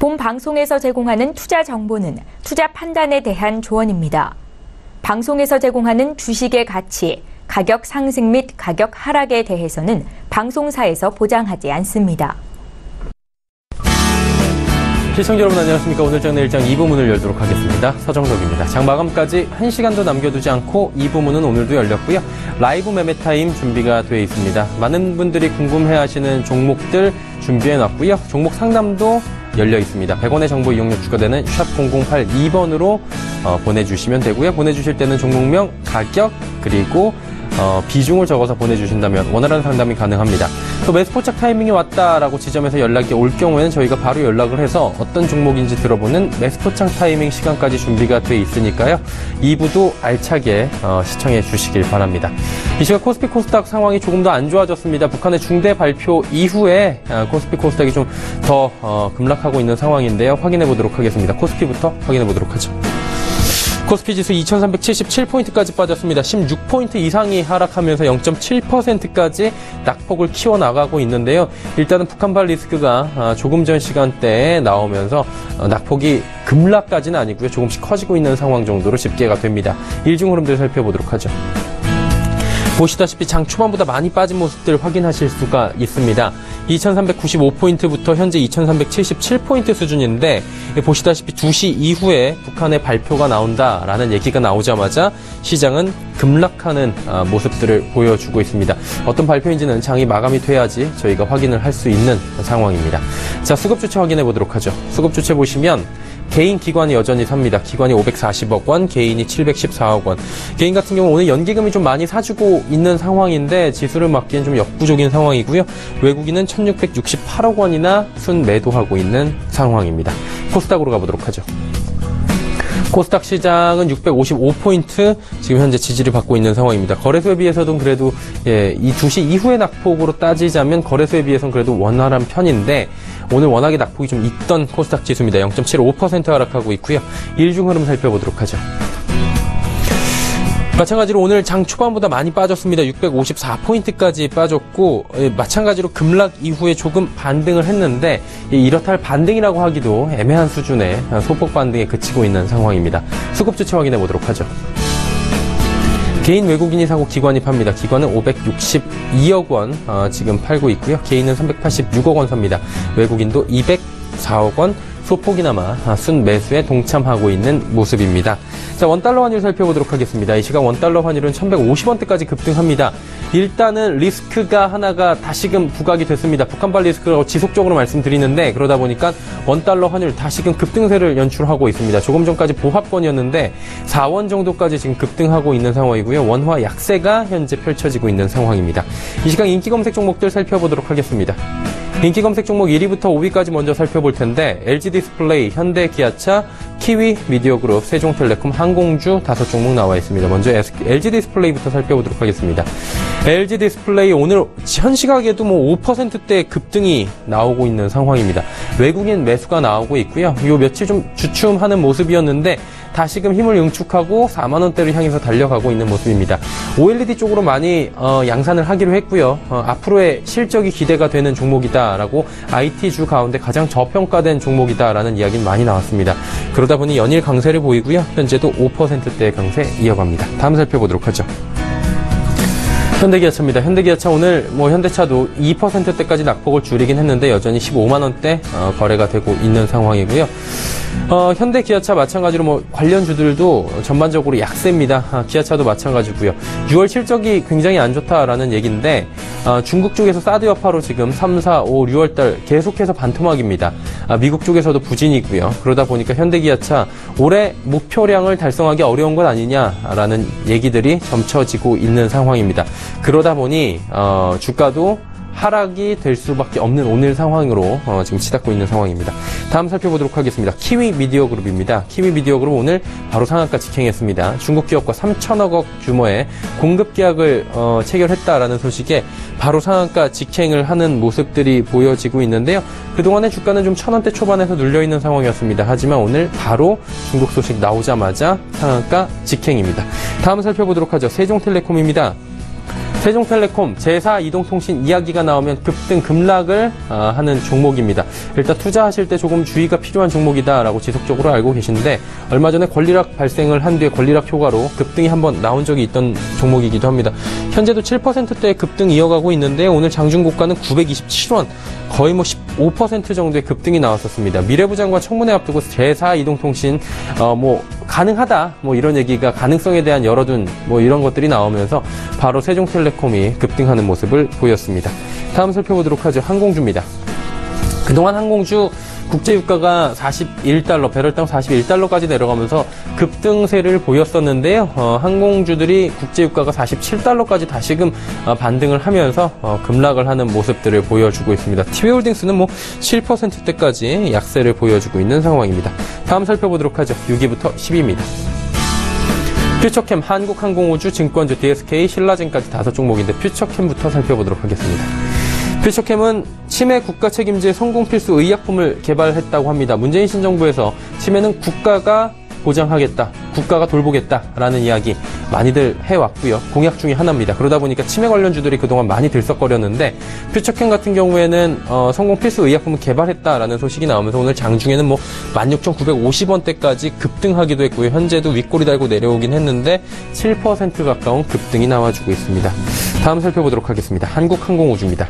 본 방송에서 제공하는 투자 정보는 투자 판단에 대한 조언입니다. 방송에서 제공하는 주식의 가치, 가격 상승 및 가격 하락에 대해서는 방송사에서 보장하지 않습니다. 시청자 여러분 안녕하십니까. 오늘 장내일장 2부문을 열도록 하겠습니다. 서정덕입니다. 장 마감까지 1시간도 남겨두지 않고 2부문은 오늘도 열렸고요. 라이브 매매 타임 준비가 되어 있습니다. 많은 분들이 궁금해하시는 종목들 준비해놨고요. 종목 상담도 열려 있습니다. 100원의 정보 이용료 추가되는 샵 0082번으로 보내주시면 되고요. 보내주실 때는 종목명, 가격, 그리고 비중을 적어서 보내주신다면 원활한 상담이 가능합니다. 또 매수포착 타이밍이 왔다라고 지점에서 연락이 올 경우에는 저희가 바로 연락을 해서 어떤 종목인지 들어보는 매수포착 타이밍 시간까지 준비가 돼 있으니까요. 2부도 알차게 시청해 주시길 바랍니다. 이 시각 코스피 코스닥 상황이 조금 더 안 좋아졌습니다. 북한의 중대 발표 이후에 코스피 코스닥이 좀 더 급락하고 있는 상황인데요. 확인해 보도록 하겠습니다. 코스피부터 확인해 보도록 하죠. 코스피 지수 2377포인트까지 빠졌습니다. 16포인트 이상이 하락하면서 0.7%까지 낙폭을 키워나가고 있는데요. 일단은 북한발 리스크가 조금 전 시간대에 나오면서 낙폭이 급락까지는 아니고요. 조금씩 커지고 있는 상황 정도로 집계가 됩니다. 일중 흐름들 살펴보도록 하죠. 보시다시피 장 초반보다 많이 빠진 모습들 확인하실 수가 있습니다. 2395포인트부터 현재 2377포인트 수준인데 보시다시피 2시 이후에 북한의 발표가 나온다라는 얘기가 나오자마자 시장은 급락하는 모습들을 보여주고 있습니다. 어떤 발표인지는 장이 마감이 돼야지 저희가 확인을 할 수 있는 상황입니다. 자, 수급 주체 확인해 보도록 하죠. 수급 주체 보시면 개인 기관이 여전히 삽니다. 기관이 540억 원, 개인이 714억 원. 개인 같은 경우 오늘 연기금이 좀 많이 사주고 있는 상황인데 지수를 막기엔 좀 역부족인 상황이고요. 외국인은 1668억 원이나 순매도하고 있는 상황입니다. 코스닥으로 가보도록 하죠. 코스닥 시장은 655포인트 지금 현재 지지를 받고 있는 상황입니다. 거래소에 비해서도 그래도 이 2시 이후의 낙폭으로 따지자면 거래소에 비해서는 그래도 원활한 편인데 오늘 워낙에 낙폭이 좀 있던 코스닥 지수입니다. 0.75% 하락하고 있고요. 일중 흐름 살펴보도록 하죠. 마찬가지로 오늘 장 초반보다 많이 빠졌습니다. 654포인트까지 빠졌고 마찬가지로 급락 이후에 조금 반등을 했는데 이렇다 할 반등이라고 하기도 애매한 수준의 소폭 반등에 그치고 있는 상황입니다. 수급 주체 확인해 보도록 하죠. 개인 외국인이 사고 기관이 팝니다. 기관은 562억 원 지금 팔고 있고요. 개인은 386억 원 삽니다. 외국인도 204억 원 소폭이나마 순매수에 동참하고 있는 모습입니다. 자, 원달러 환율 살펴보도록 하겠습니다. 이 시각 원달러 환율은 1150원대까지 급등합니다. 일단은 리스크가 하나가 다시금 부각이 됐습니다. 북한발 리스크라고 지속적으로 말씀드리는데 그러다 보니까 원달러 환율 다시금 급등세를 연출하고 있습니다. 조금 전까지 보합권이었는데 4원 정도까지 지금 급등하고 있는 상황이고요. 원화 약세가 현재 펼쳐지고 있는 상황입니다. 이 시각 인기 검색 종목들 살펴보도록 하겠습니다. 인기 검색 종목 1위부터 5위까지 먼저 살펴볼 텐데 LG디스플레이, 현대기아차, 키위, 미디어그룹, 세종텔레콤, 항공주 5종목 나와 있습니다. 먼저 LG디스플레이부터 살펴보도록 하겠습니다. LG디스플레이 오늘 현 시각에도 5%대 급등이 나오고 있는 상황입니다. 외국인 매수가 나오고 있고요. 요 며칠 좀 주춤하는 모습이었는데 다시금 힘을 응축하고 4만원대를 향해서 달려가고 있는 모습입니다. OLED 쪽으로 많이 양산을 하기로 했고요. 앞으로의 실적이 기대가 되는 종목이다라고 IT주 가운데 가장 저평가된 종목이다라는 이야기는 많이 나왔습니다. 그러다 보니 연일 강세를 보이고요. 현재도 5%대의 강세 이어갑니다. 다음 살펴보도록 하죠. 현대기아차입니다. 현대기아차 오늘 현대차도 2%대까지 낙폭을 줄이긴 했는데 여전히 15만원대 거래가 되고 있는 상황이고요. 현대기아차 마찬가지로 관련주들도 전반적으로 약세입니다. 기아차도 마찬가지고요. 6월 실적이 굉장히 안 좋다라는 얘기인데 중국 쪽에서 사드 여파로 지금 3, 4, 5, 6월달 계속해서 반토막입니다. 미국 쪽에서도 부진이고요. 그러다 보니까 현대기아차 올해 목표량을 달성하기 어려운 것 아니냐라는 얘기들이 점쳐지고 있는 상황입니다. 그러다 보니 주가도 하락이 될 수밖에 없는 오늘 상황으로 지금 치닫고 있는 상황입니다. 다음 살펴보도록 하겠습니다. 키위 미디어그룹입니다. 키위 미디어그룹 오늘 바로 상한가 직행했습니다. 중국 기업과 3천억 원 규모의 공급 계약을 체결했다라는 소식에 바로 상한가 직행을 하는 모습들이 보여지고 있는데요. 그동안의 주가는 좀 1,000원대 초반에서 눌려있는 상황이었습니다. 하지만 오늘 바로 중국 소식 나오자마자 상한가 직행입니다. 다음 살펴보도록 하죠. 세종텔레콤입니다. 세종텔레콤, 제4이동통신 이야기가 나오면 급등, 급락을 하는 종목입니다. 일단 투자하실 때 조금 주의가 필요한 종목이다라고 지속적으로 알고 계신데 얼마 전에 권리락 발생을 한 뒤에 권리락 효과로 급등이 한번 나온 적이 있던 종목이기도 합니다. 현재도 7%대의 급등 이어가고 있는데 오늘 장중고가는 927원, 거의 15% 정도의 급등이 나왔었습니다. 미래부 장관 청문회 앞두고 제4이동통신 가능하다 이런 얘기가 가능성에 대한 열어둔 이런 것들이 나오면서 바로 세종텔레콤이 급등하는 모습을 보였습니다. 다음 살펴보도록 하죠. 항공주입니다. 그동안 항공주 국제유가가 41달러, 배럴당 41달러까지 내려가면서 급등세를 보였었는데요. 항공주들이 국제유가가 47달러까지 다시금 반등을 하면서 급락을 하는 모습들을 보여주고 있습니다. TV홀딩스는 7%대까지 약세를 보여주고 있는 상황입니다. 다음 살펴보도록 하죠. 6위부터 10위입니다. 퓨처캠, 한국항공우주, 증권주, DSK, 신라젠까지 5종목인데 퓨처캠부터 살펴보도록 하겠습니다. 퓨처캠은 치매 국가 책임제 성공 필수 의약품을 개발했다고 합니다. 문재인 신정부에서 치매는 국가가 보장하겠다, 국가가 돌보겠다라는 이야기 많이들 해왔고요. 공약 중에 하나입니다. 그러다 보니까 치매 관련주들이 그동안 많이 들썩거렸는데 퓨처캠 같은 경우에는 성공 필수 의약품을 개발했다라는 소식이 나오면서 오늘 장중에는 16,950원대까지 급등하기도 했고요. 현재도 윗꼬리 달고 내려오긴 했는데 7% 가까운 급등이 나와주고 있습니다. 다음 살펴보도록 하겠습니다. 한국항공우주입니다.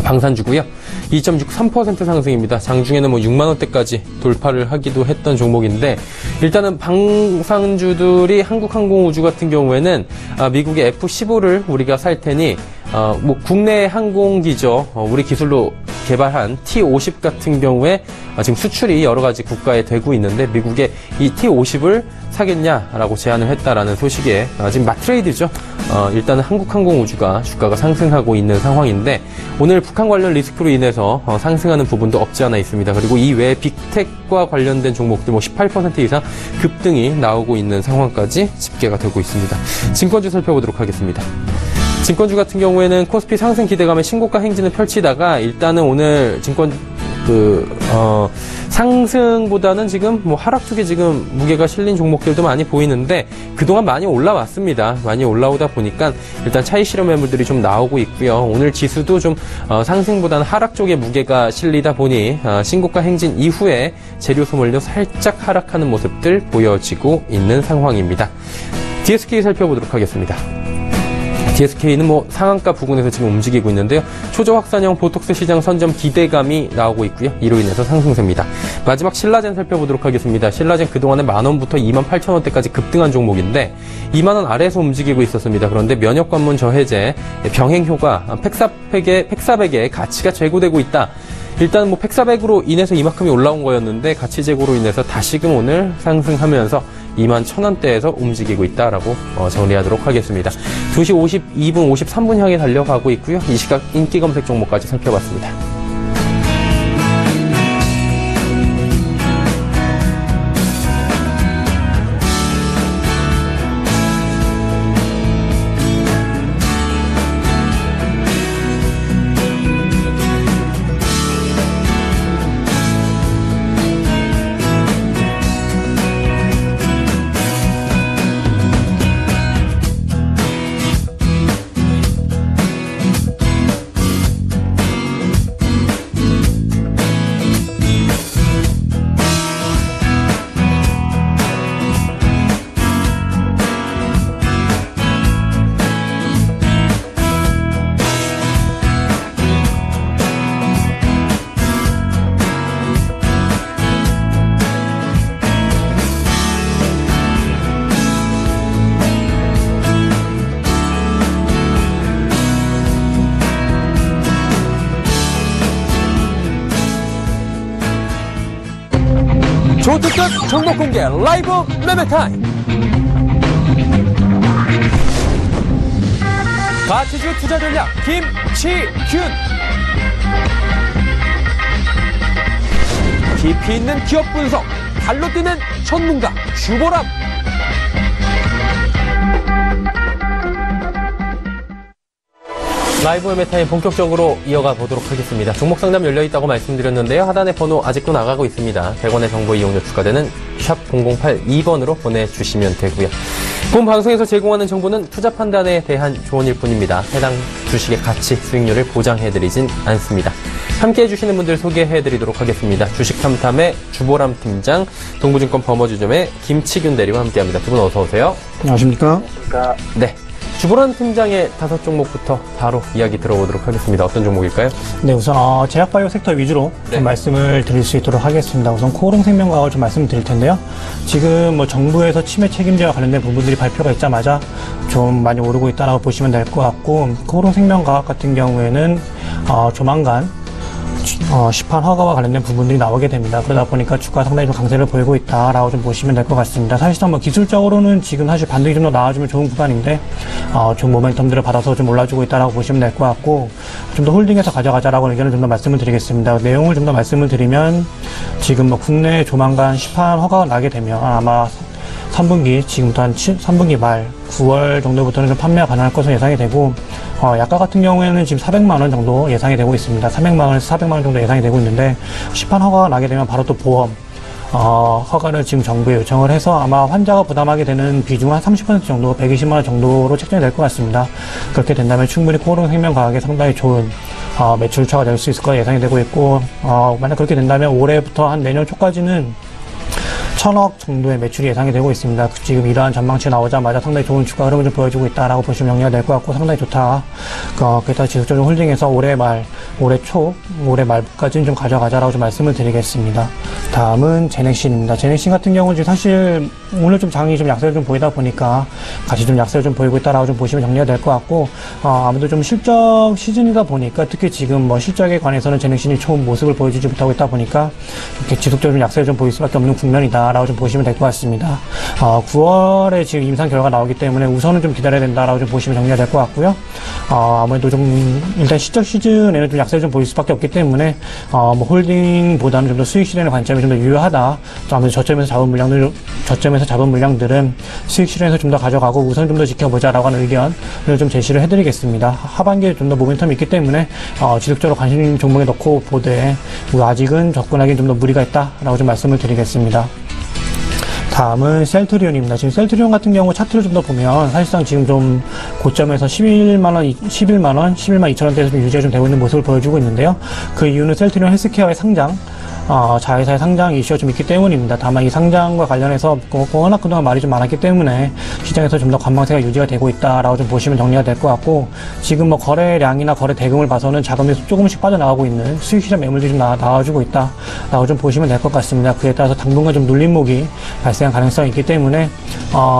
방산주고요. 2.63% 상승입니다. 장중에는 6만원대까지 돌파를 하기도 했던 종목인데 일단은 방산주들이 한국항공우주 같은 경우에는 미국의 F-15를 우리가 살 테니 국내 항공기죠. 우리 기술로 개발한 T-50 같은 경우에 지금 수출이 여러 가지 국가에 되고 있는데 미국의 이 T-50을 사겠냐라고 제안을 했다라는 소식에 지금 맞트레이드죠. 일단은 한국항공우주가 주가가 상승하고 있는 상황인데 오늘 북한 관련 리스크로 인해서 상승하는 부분도 없지 않아 있습니다. 그리고 이 외에 빅텍과 관련된 종목들 18% 이상 급등이 나오고 있는 상황까지 집계가 되고 있습니다. 증권주 살펴보도록 하겠습니다. 증권주 같은 경우에는 코스피 상승 기대감에 신고가 행진을 펼치다가 일단은 오늘 증권 상승보다는 지금 하락 쪽에 지금 무게가 실린 종목들도 많이 보이는데 그동안 많이 올라왔습니다. 많이 올라오다 보니까 일단 차익 실현 매물들이 좀 나오고 있고요. 오늘 지수도 좀 상승보다는 하락 쪽에 무게가 실리다 보니 신고가 행진 이후에 재료 소멸로 살짝 하락하는 모습들 보여지고 있는 상황입니다. DSK 살펴보도록 하겠습니다. DSK는 상한가 부근에서 지금 움직이고 있는데요. 초저 확산형 보톡스 시장 선점 기대감이 나오고 있고요. 이로 인해서 상승세입니다. 마지막 신라젠 살펴보도록 하겠습니다. 신라젠 그동안에 만원부터 28,000원대까지 급등한 종목인데 2만원 아래에서 움직이고 있었습니다. 그런데 면역관문 저해제, 병행효과, 팩사백의 가치가 제고되고 있다. 일단 팩사백으로 인해서 이만큼이 올라온 거였는데 가치 제고로 인해서 다시금 오늘 상승하면서 21,000원대에서 움직이고 있다라고 정리하도록 하겠습니다. 2시 52분, 53분 향해 달려가고 있고요. 이 시각 인기 검색 종목까지 살펴봤습니다. 초특급 종목 공개 라이브 매매 타임. 가치주 투자 전략 김치균. 깊이 있는 기업 분석, 발로 뛰는 전문가 주보람. 라이브 매매타임 본격적으로 이어가 보도록 하겠습니다. 종목 상담 열려있다고 말씀드렸는데요. 하단의 번호 아직도 나가고 있습니다. 100원의 정보 이용료 추가되는 샵 0082번으로 보내주시면 되고요. 본 방송에서 제공하는 정보는 투자 판단에 대한 조언일 뿐입니다. 해당 주식의 가치, 수익률을 보장해드리진 않습니다. 함께 해주시는 분들 소개해드리도록 하겠습니다. 주식탐탐의 주보람 팀장, 동부증권 범어주점의 김치균 대리와 함께합니다. 두 분 어서 오세요. 안녕하십니까? 네. 주보람 팀장의 5종목부터 바로 이야기 들어보도록 하겠습니다. 어떤 종목일까요? 네, 우선 제약바이오 섹터 위주로 네. 좀 말씀을 드릴 수 있도록 하겠습니다. 우선 코오롱생명과학을 좀 말씀드릴 텐데요. 지금 뭐 정부에서 치매 책임제와 관련된 부분들이 발표가 있자마자 좀 많이 오르고 있다라고 보시면 될 것 같고, 코오롱생명과학 같은 경우에는 조만간 시판 허가와 관련된 부분들이 나오게 됩니다. 그러다 보니까 주가 상당히 좀 강세를 보이고 있다라고 좀 보시면 될 것 같습니다. 사실상 뭐 기술적으로는 지금 사실 반등이 좀 더 나아지면 좋은 구간인데 좀 모멘텀들을 받아서 좀 올라주고 있다라고 보시면 될 것 같고, 좀 더 홀딩해서 가져가자라고 의견을 좀 더 말씀을 드리겠습니다. 내용을 좀 더 말씀을 드리면, 지금 뭐 국내에 조만간 시판 허가가 나게 되면 아마 3분기, 지금부터 한 3분기 말 9월 정도부터는 좀 판매가 가능할 것으로 예상이 되고, 약가 같은 경우에는 지금 400만 원 정도 예상이 되고 있습니다. 300만 원에서 400만 원 정도 예상이 되고 있는데, 시판 허가가 나게 되면 바로 또 보험 허가를 지금 정부에 요청을 해서 아마 환자가 부담하게 되는 비중은 한 30% 정도, 120만 원 정도로 책정이 될 것 같습니다. 그렇게 된다면 충분히 코오롱생명과학에 상당히 좋은 매출처가 될 수 있을 거라 예상이 되고 있고, 만약 그렇게 된다면 올해부터 한 내년 초까지는 1000억 정도의 매출이 예상이 되고 있습니다. 지금 이러한 전망치 나오자마자 상당히 좋은 주가 흐름을 좀 보여주고 있다라고 보시면 정리가 될 것 같고, 상당히 좋다. 그렇다고 지속적으로 홀딩해서 올해 말, 올해 초, 올해 말까지는 좀 가져가자라고 좀 말씀을 드리겠습니다. 다음은 제넥신입니다. 제넥신 같은 경우는 지금 사실 오늘 좀 장이 좀 약세를 좀 보이다 보니까 같이 좀 약세를 좀 보이고 있다라고 좀 보시면 정리가 될 것 같고, 아무래도 좀 실적 시즌이다 보니까 특히 지금 뭐 실적에 관해서는 제넥신이 좋은 모습을 보여주지 못하고 있다 보니까 이렇게 지속적으로 좀 약세를 좀 보일 수밖에 없는 국면이다 라고 좀 보시면 될 것 같습니다. 9월에 지금 임상 결과가 나오기 때문에 우선은 좀 기다려야 된다라고 좀 보시면 정리가 될 것 같고요. 아무래도 좀 일단 실적 시즌에는 좀 약세를 좀 보일 수밖에 없기 때문에 뭐 홀딩보다는 좀 더 수익 실현의 관점이 좀 더 유효하다. 또 아무래도 저점에서 잡은 물량들은 수익 실현에서 좀 더 가져가고 우선 좀 더 지켜보자라고 하는 의견을 좀 제시를 해드리겠습니다. 하반기에 좀 더 모멘텀이 있기 때문에 지속적으로 관심 종목에 넣고 보되 아직은 접근하기엔 좀 더 무리가 있다라고 좀 말씀을 드리겠습니다. 다음은 셀트리온입니다. 지금 셀트리온 같은 경우 차트를 좀 더 보면 사실상 지금 좀 고점에서 11만 2천원대에서 좀 유지가 좀 되고 있는 모습을 보여주고 있는데요. 그 이유는 셀트리온 헬스케어의 상장, 자회사의 상장 이슈가 좀 있기 때문입니다. 다만 이 상장과 관련해서 워낙 그동안 말이 좀 많았기 때문에 시장에서 좀 더 관망세가 유지가 되고 있다라고 좀 보시면 정리가 될 것 같고, 지금 뭐 거래량이나 거래 대금을 봐서는 자금이 조금씩 빠져나가고 있는 수익 실현 매물들이 좀 나와주고 있다라고 좀 보시면 될 것 같습니다. 그에 따라서 당분간 좀 눌림목이 발생할 가능성이 있기 때문에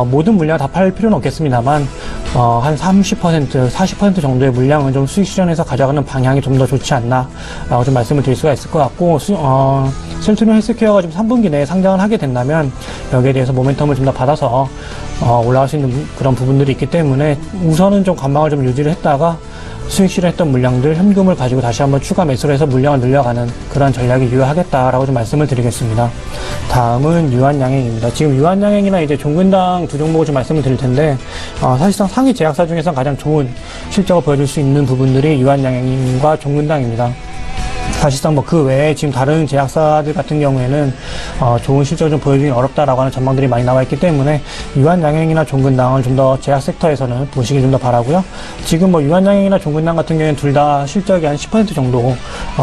모든 물량을 다 팔 필요는 없겠습니다만 한 30%, 40% 정도의 물량은 좀 수익 실현해서 가져가는 방향이 좀 더 좋지 않나라고 좀 말씀을 드릴 수가 있을 것 같고, 셀트리온 헬스케어가 지금 3분기 내에 상장을 하게 된다면 여기에 대해서 모멘텀을 좀 더 받아서 올라갈 수 있는 그런 부분들이 있기 때문에 우선은 좀 관망을 좀 유지를 했다가 수익 실현했던 물량들, 현금을 가지고 다시 한번 추가 매수를 해서 물량을 늘려가는 그런 전략이 유효하겠다라고 좀 말씀을 드리겠습니다. 다음은 유한양행입니다. 지금 유한양행이나 이제 종근당 두 종목을 좀 말씀을 드릴 텐데, 사실상 상위 제약사 중에서 가장 좋은 실적을 보여줄 수 있는 부분들이 유한양행과 종근당입니다. 사실상 뭐 그 외에 지금 다른 제약사들 같은 경우에는 좋은 실적을 좀 보여주기 어렵다라고 하는 전망들이 많이 나와 있기 때문에 유한양행이나 종근당을 좀 더 제약 섹터에서는 보시길 좀 더 바라고요. 지금 뭐 유한양행이나 종근당 같은 경우에는 둘 다 실적이 한 10% 정도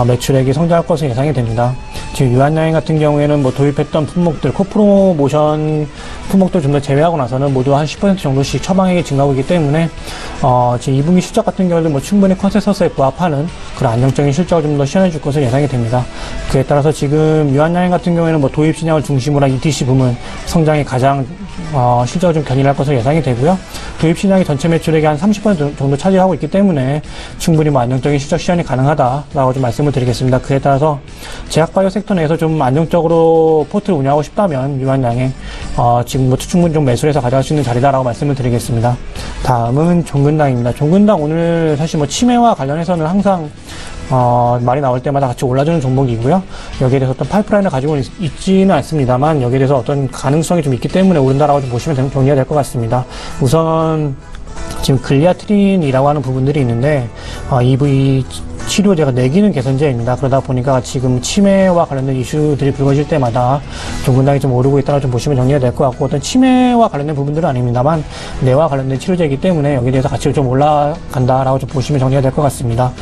매출액이 성장할 것으로 예상이 됩니다. 지금 유한양행 같은 경우에는 뭐 도입했던 품목들, 코프로모션 품목들 좀 더 제외하고 나서는 모두 한 10% 정도씩 처방액이 증가하고 있기 때문에 지금 2분기 실적 같은 경우도 뭐 충분히 컨센서스에 부합하는 그런 안정적인 실적을 좀 더 시현해 줄 것으로 예상이 됩니다. 그에 따라서 지금 유한양행 같은 경우에는 뭐 도입 신약을 중심으로 한 ETC 부문 성장이 가장 실적을 좀 견인할 것으로 예상이 되고요. 도입 신약이 전체 매출액의 한 30% 정도 차지하고 있기 때문에 충분히 뭐 안정적인 실적 시현이 가능하다라고 좀 말씀을 드리겠습니다. 그에 따라서 제약바이오 섹터 내에서 좀 안정적으로 포트를 운영하고 싶다면 유한양행 지금 뭐 충분히 좀 매수를 해서 가져갈 수 있는 자리다라고 말씀을 드리겠습니다. 다음은 종근당입니다. 종근당 오늘 사실 뭐 치매와 관련해서는 항상 말이 나올 때마다 같이 올라주는 종목이고요. 여기에 대해서 어떤 파이프라인을 가지고 있지는 않습니다만 여기에 대해서 어떤 가능성이 좀 있기 때문에 오른다라고 좀 보시면 정리가 될 것 같습니다. 우선 지금 글리아트린이라고 하는 부분들이 있는데 이 치료제가 뇌기능 개선제입니다. 그러다 보니까 지금 치매와 관련된 이슈들이 불거질 때마다 분당이 좀 오르고 있다고 좀 보시면 정리가 될 것 같고, 어떤 치매와 관련된 부분들은 아닙니다만 뇌와 관련된 치료제이기 때문에 여기에 대해서 가치가 좀 올라간다라고 좀 보시면 정리가 될 것 같습니다.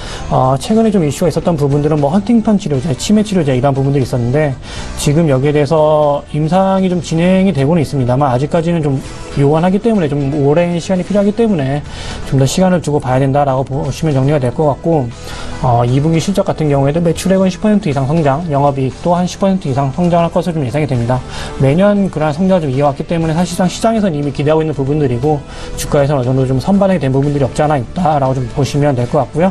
최근에 좀 이슈가 있었던 부분들은 뭐 헌팅턴 치료제, 치매 치료제 이런 부분들이 있었는데, 지금 여기에 대해서 임상이 좀 진행이 되고는 있습니다만 아직까지는 좀 요원하기 때문에 좀 오랜 시간이 필요하기 때문에 좀 더 시간을 두고 봐야 된다라고 보시면 정리가 될 것 같고, 2분기 실적 같은 경우에도 매출액은 10% 이상 성장, 영업이익도 한 10% 이상 성장할 것으로 좀 예상이 됩니다. 매년 그러한 성장을 좀 이어왔기 때문에 사실상 시장에서는 이미 기대하고 있는 부분들이고, 주가에서는 어느 정도 좀 선반영이 된 부분들이 없지 않아 있다라고 좀 보시면 될 것 같고요.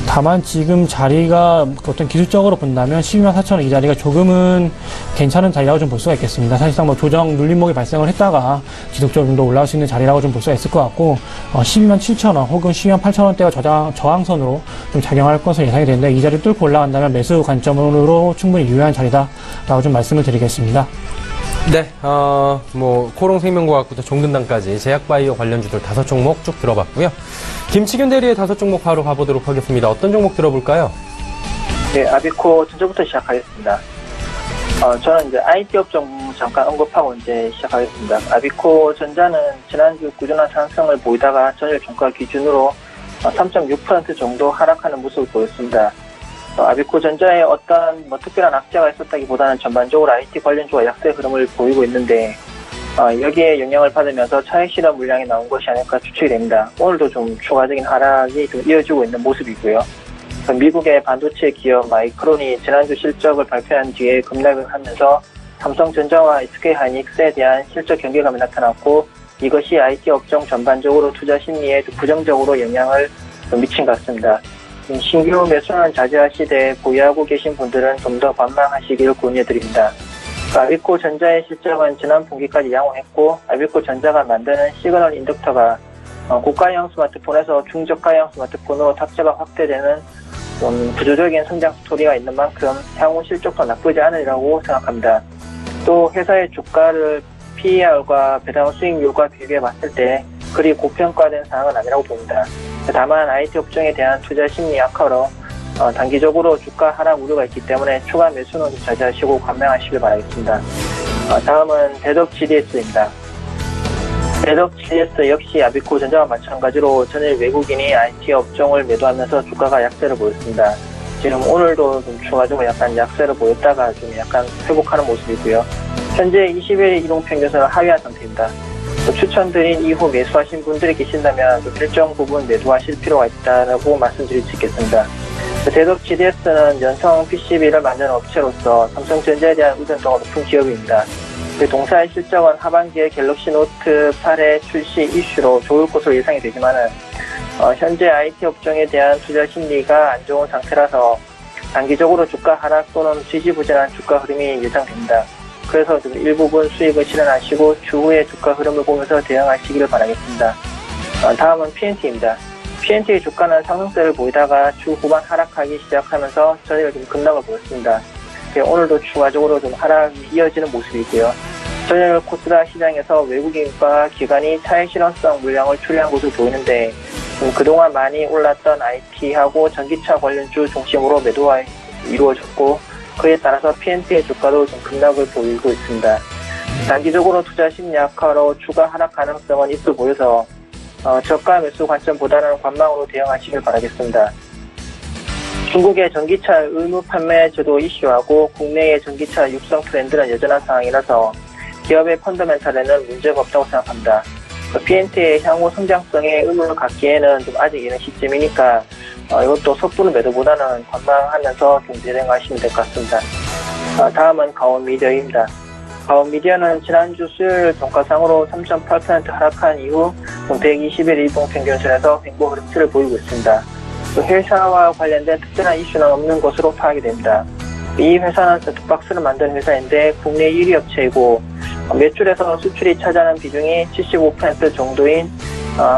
다만 지금 자리가 어떤 기술적으로 본다면 124,000원 이 자리가 조금은 괜찮은 자리라고 좀 볼 수가 있겠습니다. 사실상 뭐 조정 눌림목이 발생을 했다가 지속적으로 좀 더 올라올 수 있는 자리라고 좀 볼 수가 있을 것 같고, 127,000원 혹은 128,000원대가 저항선으로 좀 작용할 것으로 예상이 되는데, 이 자리를 뚫고 올라간다면 매수 관점으로 충분히 유효한 자리다라고 좀 말씀을 드리겠습니다. 네, 코롱생명과학부터 종근당까지 제약바이오 관련주들 5종목 쭉 들어봤고요. 김치균 대리의 5종목 바로 가보도록 하겠습니다. 어떤 종목 들어볼까요? 네, 아비코 전자부터 시작하겠습니다. 저는 이제 IT 업종 잠깐 언급하고 이제 시작하겠습니다. 아비코 전자는 지난주 꾸준한 상승을 보이다가 전일 종가 기준으로 3.6% 정도 하락하는 모습을 보였습니다. 아비코 전자에 어떤 특별한 악재가 있었다기보다는 전반적으로 IT 관련주가 약세 흐름을 보이고 있는데, 여기에 영향을 받으면서 차익 실현 물량이 나온 것이 아닐까 추측이 됩니다. 오늘도 좀 추가적인 하락이 좀 이어지고 있는 모습이고요. 미국의 반도체 기업 마이크론이 지난주 실적을 발표한 뒤에 급락을 하면서 삼성전자와 SK하이닉스에 대한 실적 경계감이 나타났고, 이것이 IT 업종 전반적으로 투자 심리에 부정적으로 영향을 미친 것 같습니다. 신규 매수는 자제하시되 보유하고 계신 분들은 좀 더 관망하시기를 권유해드립니다. 아비코 전자의 실적은 지난 분기까지 양호했고, 아비코 전자가 만드는 시그널 인덕터가 고가형 스마트폰에서 중저가형 스마트폰으로 탑재가 확대되는 구조적인 성장 스토리가 있는 만큼 향후 실적도 나쁘지 않으리라고 생각합니다. 또 회사의 주가를 PER과 배당 수익률과 비교해 봤을 때 그리 고평가된 상황은 아니라고 봅니다. 다만 IT 업종에 대한 투자 심리 악화로 단기적으로 주가 하락 우려가 있기 때문에 추가 매수는 자제하시고 관망하시길 바라겠습니다. 다음은 대덕 GDS입니다. 대덕 GDS 역시 아비코 전자와 마찬가지로 전일 외국인이 IT 업종을 매도하면서 주가가 약세를 보였습니다. 지금 오늘도 좀 추가적으로 약간 약세를 보였다가 좀 약간 회복하는 모습이고요. 현재 20일 이동평균선은 하회한 상태입니다. 추천드린 이후 매수하신 분들이 계신다면 일정 부분 매도하실 필요가 있다고 말씀드릴 수 있겠습니다. 대덕 GDS는 연성 PCB를 만드는 업체로서 삼성전자에 대한 의존도가 높은 기업입니다. 동사의 실적은 하반기에 갤럭시 노트 8의 출시 이슈로 좋을 것으로 예상이 되지만은 현재 IT 업종에 대한 투자 심리가 안 좋은 상태라서 단기적으로 주가 하락 또는 지지부진한 주가 흐름이 예상됩니다. 그래서 좀 일부분 수익을 실현하시고 추후에 주가 흐름을 보면서 대응하시기를 바라겠습니다. 다음은 PNT입니다. PNT의 주가는 상승세를 보이다가 주 후반 하락하기 시작하면서 전일 좀 급락을 보였습니다. 오늘도 추가적으로 좀 하락이 이어지는 모습이고요. 전일 코스닥 시장에서 외국인과 기관이 차익 실현성 물량을 추리한 것으로 보이는데, 그동안 많이 올랐던 IT하고 전기차 관련주 중심으로 매도가 이루어졌고, 그에 따라서 PNT의 주가도 좀 급락을 보이고 있습니다. 단기적으로 투자 심리 악화로 추가 하락 가능성은 있어 보여서 저가 매수 관점보다는 관망으로 대응하시길 바라겠습니다. 중국의 전기차 의무 판매 제도 이슈하고 국내의 전기차 육성 트렌드는 여전한 상황이라서 기업의 펀더멘탈에는 문제가 없다고 생각합니다. PNT의 향후 성장성에 의문을 갖기에는 좀 아직 이른 시점이니까 이것도 섣부른 매도보다는 관망하면서 좀 대응하시면 될 것 같습니다. 다음은 가온미디어입니다. 가온미디어는 지난주 수요일 종가상으로 3.8% 하락한 이후 120일 이동평균선에서 횡보 흐름치를 보이고 있습니다. 회사와 관련된 특별한 이슈는 없는 것으로 파악이 됩니다. 이 회사는 셋톱박스를 만드는 회사인데 국내 1위 업체이고 매출에서 수출이 차지하는 비중이 75% 정도인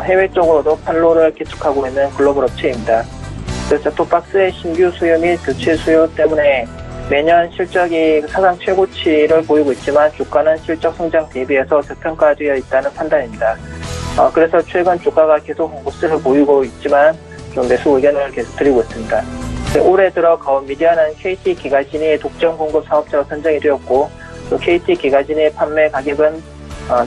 해외 쪽으로도 판로를 개척하고 있는 글로벌 업체입니다. 셋톱박스의 신규 수요 및 교체 수요 때문에 매년 실적이 사상 최고치를 보이고 있지만 주가는 실적 성장 대비해서 저평가되어 있다는 판단입니다. 그래서 최근 주가가 계속 모습을 보이고 있지만 좀 매수 의견을 계속 드리고 있습니다. 올해 들어 가온미디어는 KT 기가진이 독점 공급 사업자로 선정이 되었고, 또 KT 기가진의 판매 가격은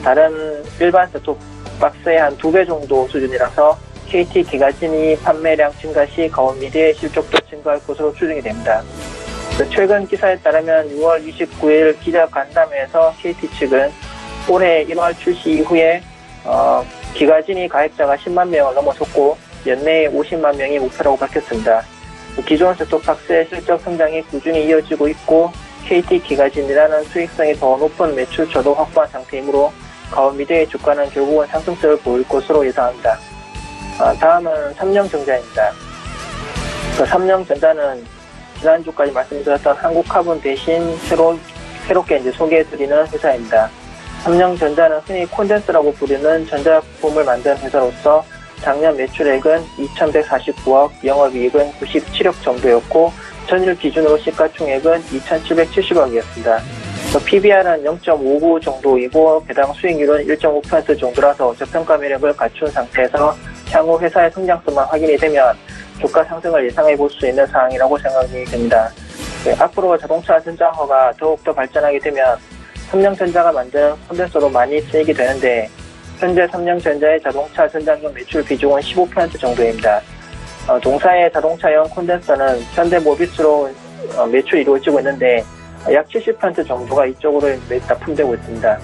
다른 일반 셋톱박스의 한 2배 정도 수준이라서 KT 기가진이 판매량 증가 시 가온미디어의 실적도 증가할 것으로 추정이 됩니다. 최근 기사에 따르면 6월 29일 기자간담회에서 KT 측은 올해 1월 출시 이후에 기가진이 가입자가 10만 명을 넘어섰고 연내에 50만 명이 목표라고 밝혔습니다. 기존 셋톱박스의 실적 성장이 꾸준히 이어지고 있고 KT 기가진이라는 수익성이 더 높은 매출처도 확보한 상태이므로 가온미디어의 주가는 결국은 상승세를 보일 것으로 예상합니다. 다음은 삼성전자입니다. 삼성전자는 지난주까지 말씀드렸던 한국화분 대신 새롭게 이제 소개해드리는 회사입니다. 삼성전자는 흔히 콘덴서라고 부르는 전자부품을 만드는 회사로서 작년 매출액은 2,149억, 영업이익은 97억 정도였고 전일 기준으로 시가총액은 2,770억이었습니다. PBR은 0.59 정도이고 배당 수익률은 1.5% 정도라서 저평가 매력을 갖춘 상태에서 향후 회사의 성장성만 확인이 되면 주가 상승을 예상해 볼 수 있는 사항이라고 생각이 됩니다. 앞으로 자동차 전장화가 더욱더 발전하게 되면 삼성전자가 만든 콘덴서로 많이 쓰이게 되는데 현재 삼성전자의 자동차 전장용 매출 비중은 15% 정도입니다. 동사의 자동차용 콘덴서는 현대모비스로 매출이 이루어지고 있는데 약 70% 정도가 이쪽으로 납품되고 있습니다.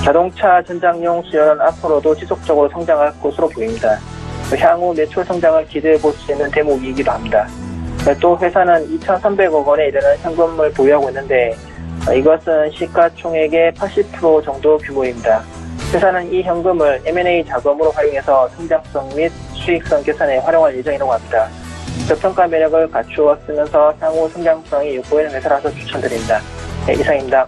자동차 전장용 수요는 앞으로도 지속적으로 성장할 것으로 보입니다. 향후 매출 성장을 기대해 볼 수 있는 대목이기도 합니다. 또 회사는 2,300억 원에 이르는 현금을 보유하고 있는데 이것은 시가총액의 80% 정도 규모입니다. 회사는 이 현금을 M&A 자금으로 활용해서 성장성 및 수익성 개선에 활용할 예정이라고 합니다. 저평가 매력을 갖추었으면서 향후 성장성이 돋보이는 회사라서 추천드립니다. 네, 이상입니다.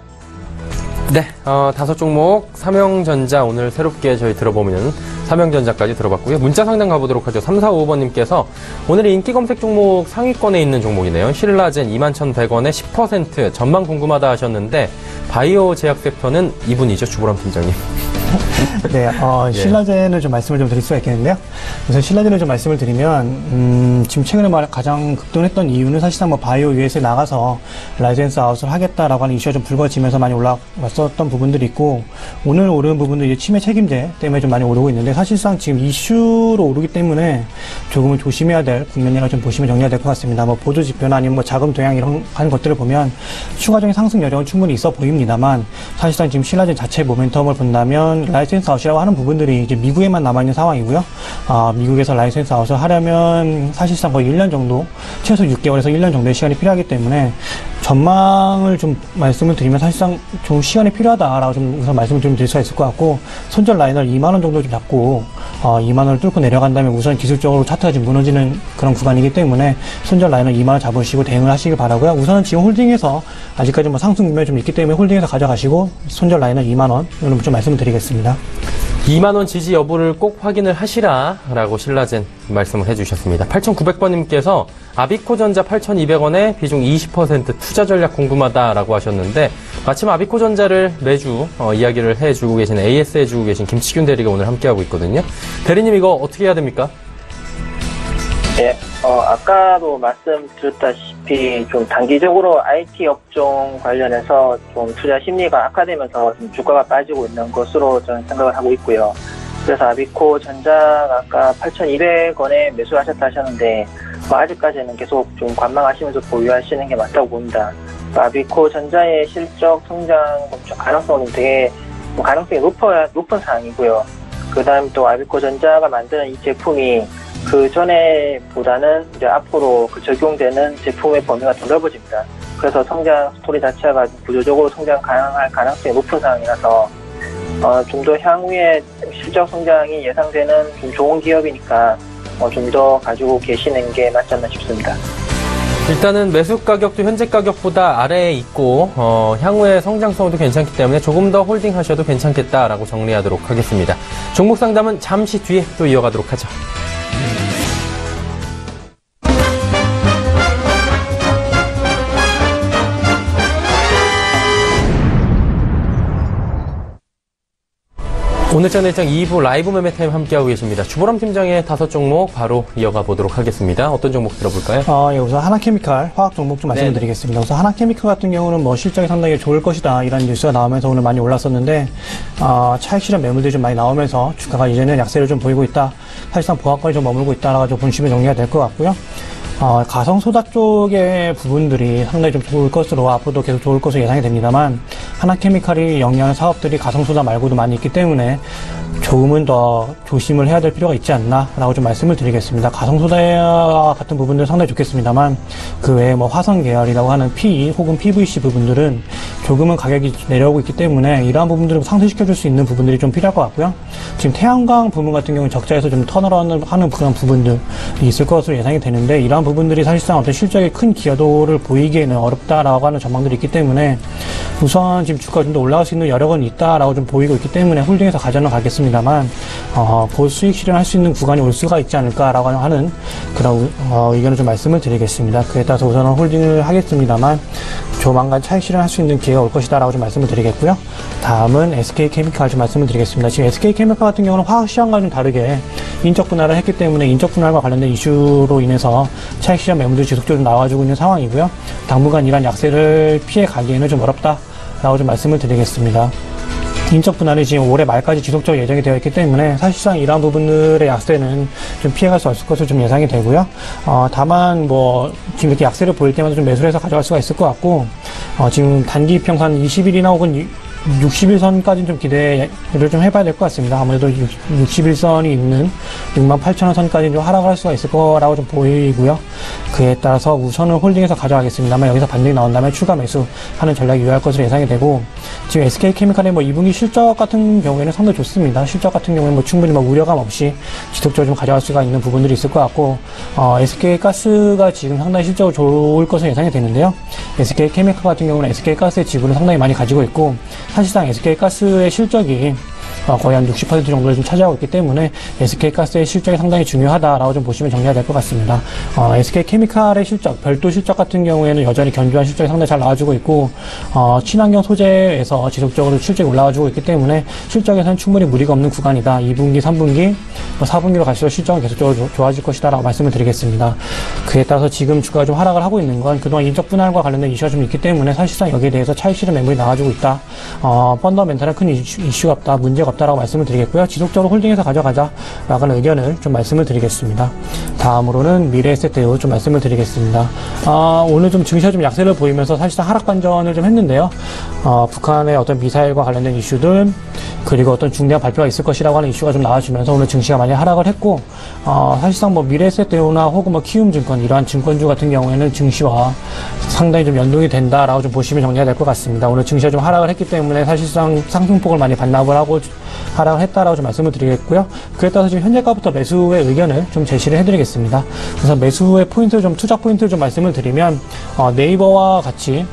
네, 5종목 삼형전자 오늘 새롭게 저희 들어보면 삼형전자까지 들어봤고요. 문자 상담 가보도록 하죠. 3455번님께서 오늘 인기 검색 종목 상위권에 있는 종목이네요. 신라젠 21,100원에 10% 전망 궁금하다 하셨는데 바이오 제약 섹터는 이분이죠. 주보람 팀장님. 네, 신라젠을 좀 말씀을 좀 드릴 수가 있겠는데요. 우선 신라젠을 좀 말씀을 드리면, 지금 최근에 가장 급등했던 이유는 사실상 바이오 US에 나가서 라이센스 아웃을 하겠다라고 하는 이슈가 좀 불거지면서 많이 올라왔었던 부분들이 있고, 오늘 오르는 부분도 이제 치매 책임제 때문에 좀 많이 오르고 있는데, 사실상 지금 이슈로 오르기 때문에 조금은 조심해야 될 국면이라고 좀 보시면 정리가 될 것 같습니다. 보조 지표나 아니면 자금 동향 이런 것들을 보면 추가적인 상승 여력은 충분히 있어 보입니다만, 사실상 지금 신라젠 자체 모멘텀을 본다면 라이센스 아웃이라고 하는 부분들이 이제 미국에만 남아있는 상황이고요. 미국에서 라이센스 아웃을 하려면 사실상 거의 1년 정도, 최소 6개월에서 1년 정도의 시간이 필요하기 때문에 전망을 좀 말씀을 드리면 사실상 좀 시간이 필요하다라고 좀 우선 말씀을 좀 드릴 수가 있을 것 같고, 손절 라인을 2만원 정도 좀 잡고 2만원을 뚫고 내려간다면 우선 기술적으로 차트가 지금 무너지는 그런 구간이기 때문에 손절 라인을 2만원 잡으시고 대응을 하시길 바라고요. 우선은 지금 홀딩에서 아직까지 상승 국면이 좀 있기 때문에 홀딩해서 가져가시고 손절 라인은 2만원 이런 좀 말씀을 드리겠습니다. 2만원 지지 여부를 꼭 확인을 하시라 라고 신라젠 말씀을 해주셨습니다. 8900번님께서 아비코전자 8,200원에 비중 20% 투자 전략 궁금하다라고 하셨는데 마침 아비코전자를 매주 이야기를 해주고 계신 AS 해주고 계신 김치균 대리가 오늘 함께하고 있거든요. 대리님 이거 어떻게 해야 됩니까? 네, 아까도 말씀드렸다시피 좀 단기적으로 IT 업종 관련해서 좀 투자 심리가 악화되면서 좀 주가가 빠지고 있는 것으로 저는 생각을 하고 있고요. 그래서 아비코 전자가 아까 8,200원에 매수를 하셨다 하셨는데 아직까지는 계속 좀 관망하시면서 보유하시는 게 맞다고 봅니다. 아비코 전자의 실적 성장 가능성은 되게 가능성이 높은 사항이고요. 그 다음에 또 아비코 전자가 만드는 이 제품이 그 전에보다는 이제 앞으로 그 적용되는 제품의 범위가 더 넓어집니다. 그래서 성장 스토리 자체가 구조적으로 성장 가능할 가능성이 높은 상황이라서 좀 더 향후에 실적 성장이 예상되는 좀 좋은 기업이니까 좀 더 가지고 계시는 게 맞지 않나 싶습니다. 일단은 매수 가격도 현재 가격보다 아래에 있고 향후의 성장성도 괜찮기 때문에 조금 더 홀딩하셔도 괜찮겠다라고 정리하도록 하겠습니다. 종목 상담은 잠시 뒤에 또 이어가도록 하죠. 오늘장 내일장 2부 라이브 매매 타임 함께하고 계십니다. 주보람 팀장의 5종목 바로 이어가 보도록 하겠습니다. 어떤 종목 들어볼까요? 예, 우선 하나케미칼 화학 종목 좀 말씀을 드리겠습니다. 우선 하나케미칼 같은 경우는 뭐 실적이 상당히 좋을 것이다 이런 뉴스가 나오면서 오늘 많이 올랐었는데 차익 실현 매물들이 좀 많이 나오면서 주가가 이제는 약세를 좀 보이고 있다. 사실상 보합권에 좀 머물고 있다라고 본심에 정리가 될 것 같고요. 가성소다 쪽의 부분들이 상당히 좀 좋을 것으로 앞으로도 계속 좋을 것으로 예상이 됩니다만 하나케미칼이 영위하는 사업들이 가성소다 말고도 많이 있기 때문에 조금은 더 조심을 해야 될 필요가 있지 않나 라고 좀 말씀을 드리겠습니다. 가성소다 같은 부분들은 상당히 좋겠습니다만 그 외에 뭐 화성 계열이라고 하는 PE 혹은 PVC 부분들은 조금은 가격이 내려오고 있기 때문에 이러한 부분들을 상쇄시켜줄 수 있는 부분들이 좀 필요할 것 같고요. 지금 태양광 부분 같은 경우는 적자에서 좀 턴어라운드 하는 그런 부분들이 있을 것으로 예상이 되는데 이러한 부분들이 사실상 어떤 실적에 큰 기여도를 보이기에는 어렵다라고 하는 전망들이 있기 때문에 우선 지금 주가가 좀 더 올라갈 수 있는 여력은 있다라고 좀 보이고 있기 때문에 홀딩해서 가져는 가겠습니다만 곧 수익 실현할 수 있는 구간이 올 수가 있지 않을까라고 하는 그런 의견을 좀 말씀을 드리겠습니다. 그에 따라서 우선은 홀딩을 하겠습니다만 조만간 차익 실현할 수 있는 기회가 올 것이다라고 좀 말씀을 드리겠고요. 다음은 SK케미칼 좀 말씀을 드리겠습니다. 지금 SK케미칼 같은 경우는 화학시장과 좀 다르게 인적 분할을 했기 때문에 인적 분할과 관련된 이슈로 인해서 차익 실현 매물들이 지속적으로 나와주고 있는 상황이고요. 당분간 이러한 약세를 피해 가기에는 좀 어렵다라고 좀 말씀을 드리겠습니다. 인적 분할이 지금 올해 말까지 지속적으로 예정이 되어 있기 때문에 사실상 이러한 부분들의 약세는 좀 피해갈 수 없을 것으로 좀 예상이 되고요. 다만 뭐 지금 이렇게 약세를 보일 때마다 좀 매수를 해서 가져갈 수가 있을 것 같고 지금 단기 이평선 20일이나 혹은 60일선까지는 좀 기대를 좀 해봐야 될 것 같습니다. 아무래도 60일선이 있는 68,000원 선까지는 좀 하락을 할 수가 있을 거라고 좀 보이고요. 그에 따라서 우선은 홀딩해서 가져가겠습니다만 여기서 반등이 나온다면 추가 매수하는 전략이 유효할 것으로 예상이 되고 지금 SK케미칼의 뭐 2분기 실적 같은 경우에는 상당히 좋습니다. 실적 같은 경우에는 뭐 충분히 뭐 우려감 없이 지속적으로 좀 가져갈 수가 있는 부분들이 있을 것 같고 SK가스가 지금 상당히 실적으로 좋을 것으로 예상이 되는데요. SK케미칼 같은 경우는 SK가스의 지분을 상당히 많이 가지고 있고 사실상 SK가스의 실적이 거의 한 60% 정도를 좀 차지하고 있기 때문에 SK가스의 실적이 상당히 중요하다라고 좀 보시면 정리가 될 것 같습니다. SK케미칼의 실적, 별도 실적 같은 경우에는 여전히 견조한 실적이 상당히 잘 나와주고 있고 친환경 소재에서 지속적으로 실적이 올라와주고 있기 때문에 실적에서는 충분히 무리가 없는 구간이다. 2분기, 3분기, 4분기로 갈수록 실적은 계속적으로 좋아질 것이다 라고 말씀을 드리겠습니다. 그에 따라서 지금 주가가 좀 하락을 하고 있는 건 그동안 인적 분할과 관련된 이슈가 좀 있기 때문에 사실상 여기에 대해서 차익 실현 매물이 나와주고 있다. 펀더멘탈은 큰 이슈가 없다. 문제가 없다라고 말씀을 드리겠고요. 지속적으로 홀딩해서 가져가자 라는 의견을 좀 말씀을 드리겠습니다. 다음으로는 미래에셋대우 좀 말씀을 드리겠습니다. 오늘 좀 증시가 좀 약세를 보이면서 사실상 하락 반전을 좀 했는데요. 북한의 어떤 미사일과 관련된 이슈들 그리고 어떤 중대한 발표가 있을 것이라고 하는 이슈가 좀 나와주면서 오늘 증시가 많이 하락을 했고 사실상 뭐 미래에셋대우나 혹은 뭐 키움증권 이러한 증권주 같은 경우에는 증시와 상당히 좀 연동이 된다라고 좀 보시면 정리가 될 것 같습니다. 오늘 증시가 좀 하락을 했기 때문에 사실상 상승폭을 많이 반납을 하고 하락을 했다라고 좀 말씀을 드리겠고요. 그에 따라서 지금 현재가부터 매수의 의견을 좀 제시를 해드리겠습니다. 그래서 매수의 포인트를 좀 투자 포인트를 좀 말씀을 드리면 네이버와 같이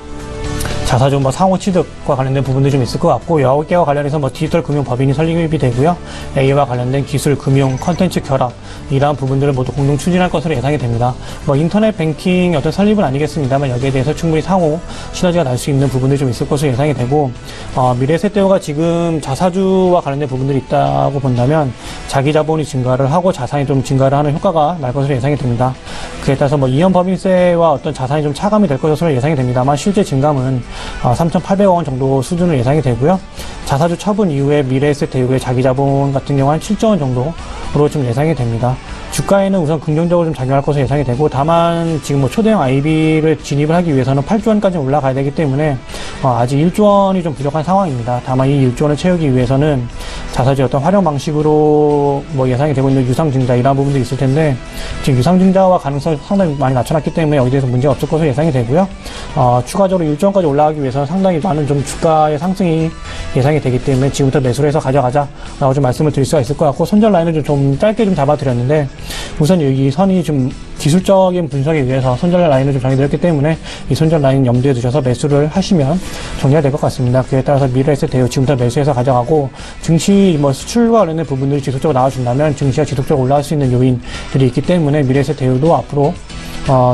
자사주 뭐 상호 취득과 관련된 부분들이 좀 있을 것 같고 9개와 관련해서 뭐 디지털 금융 법인이 설립이 되고요. A와 관련된 기술, 금융, 컨텐츠 결합 이러한 부분들을 모두 공동 추진할 것으로 예상이 됩니다. 뭐 인터넷 뱅킹 어떤 설립은 아니겠습니다만 여기에 대해서 충분히 상호 시너지가 날 수 있는 부분들이 좀 있을 것으로 예상이 되고 미래에셋대우가 지금 자사주와 관련된 부분들이 있다고 본다면 자기 자본이 증가를 하고 자산이 좀 증가를 하는 효과가 날 것으로 예상이 됩니다. 그에 따라서 뭐 이연 법인세와 어떤 자산이 좀 차감이 될 것으로 예상이 됩니다만 실제 증감은 3,800억 원 정도 수준으로 예상이 되고요. 자사주 처분 이후에 미래에셋대우의 자기 자본 같은 경우 한 7조 원 정도로 좀 예상이 됩니다. 주가에는 우선 긍정적으로 좀 작용할 것으로 예상이 되고 다만 지금 뭐 초대형 IB를 진입을 하기 위해서는 8조 원까지 올라가야 되기 때문에 아직 1조 원이 좀 부족한 상황입니다. 다만 이 1조 원을 채우기 위해서는 자사주의 어떤 활용 방식으로 뭐 예상이 되고 있는 유상증자 이러한 부분도 있을 텐데 지금 유상증자와 가능성이 상당히 많이 낮춰놨기 때문에 여기에 대해서 문제가 없을 것으로 예상이 되고요. 추가적으로 1조 원까지 올라가기 위해서는 상당히 많은 좀 주가의 상승이 예상이 되기 때문에 지금부터 매수를 해서 가져가자라고 좀 말씀을 드릴 수가 있을 것 같고 손절 라인을 좀 짧게 좀 잡아드렸는데 우선 여기 선이 좀 기술적인 분석에 의해서 손절 라인을 좀 정해드렸기 때문에 이 손절 라인 염두에 두셔서 매수를 하시면 정리가 될 것 같습니다. 그에 따라서 미래에셋대우 지금부터 매수해서 가져가고 증시 뭐 수출과 관련된 부분들이 지속적으로 나와준다면 증시가 지속적으로 올라갈 수 있는 요인들이 있기 때문에 미래에셋대우도 앞으로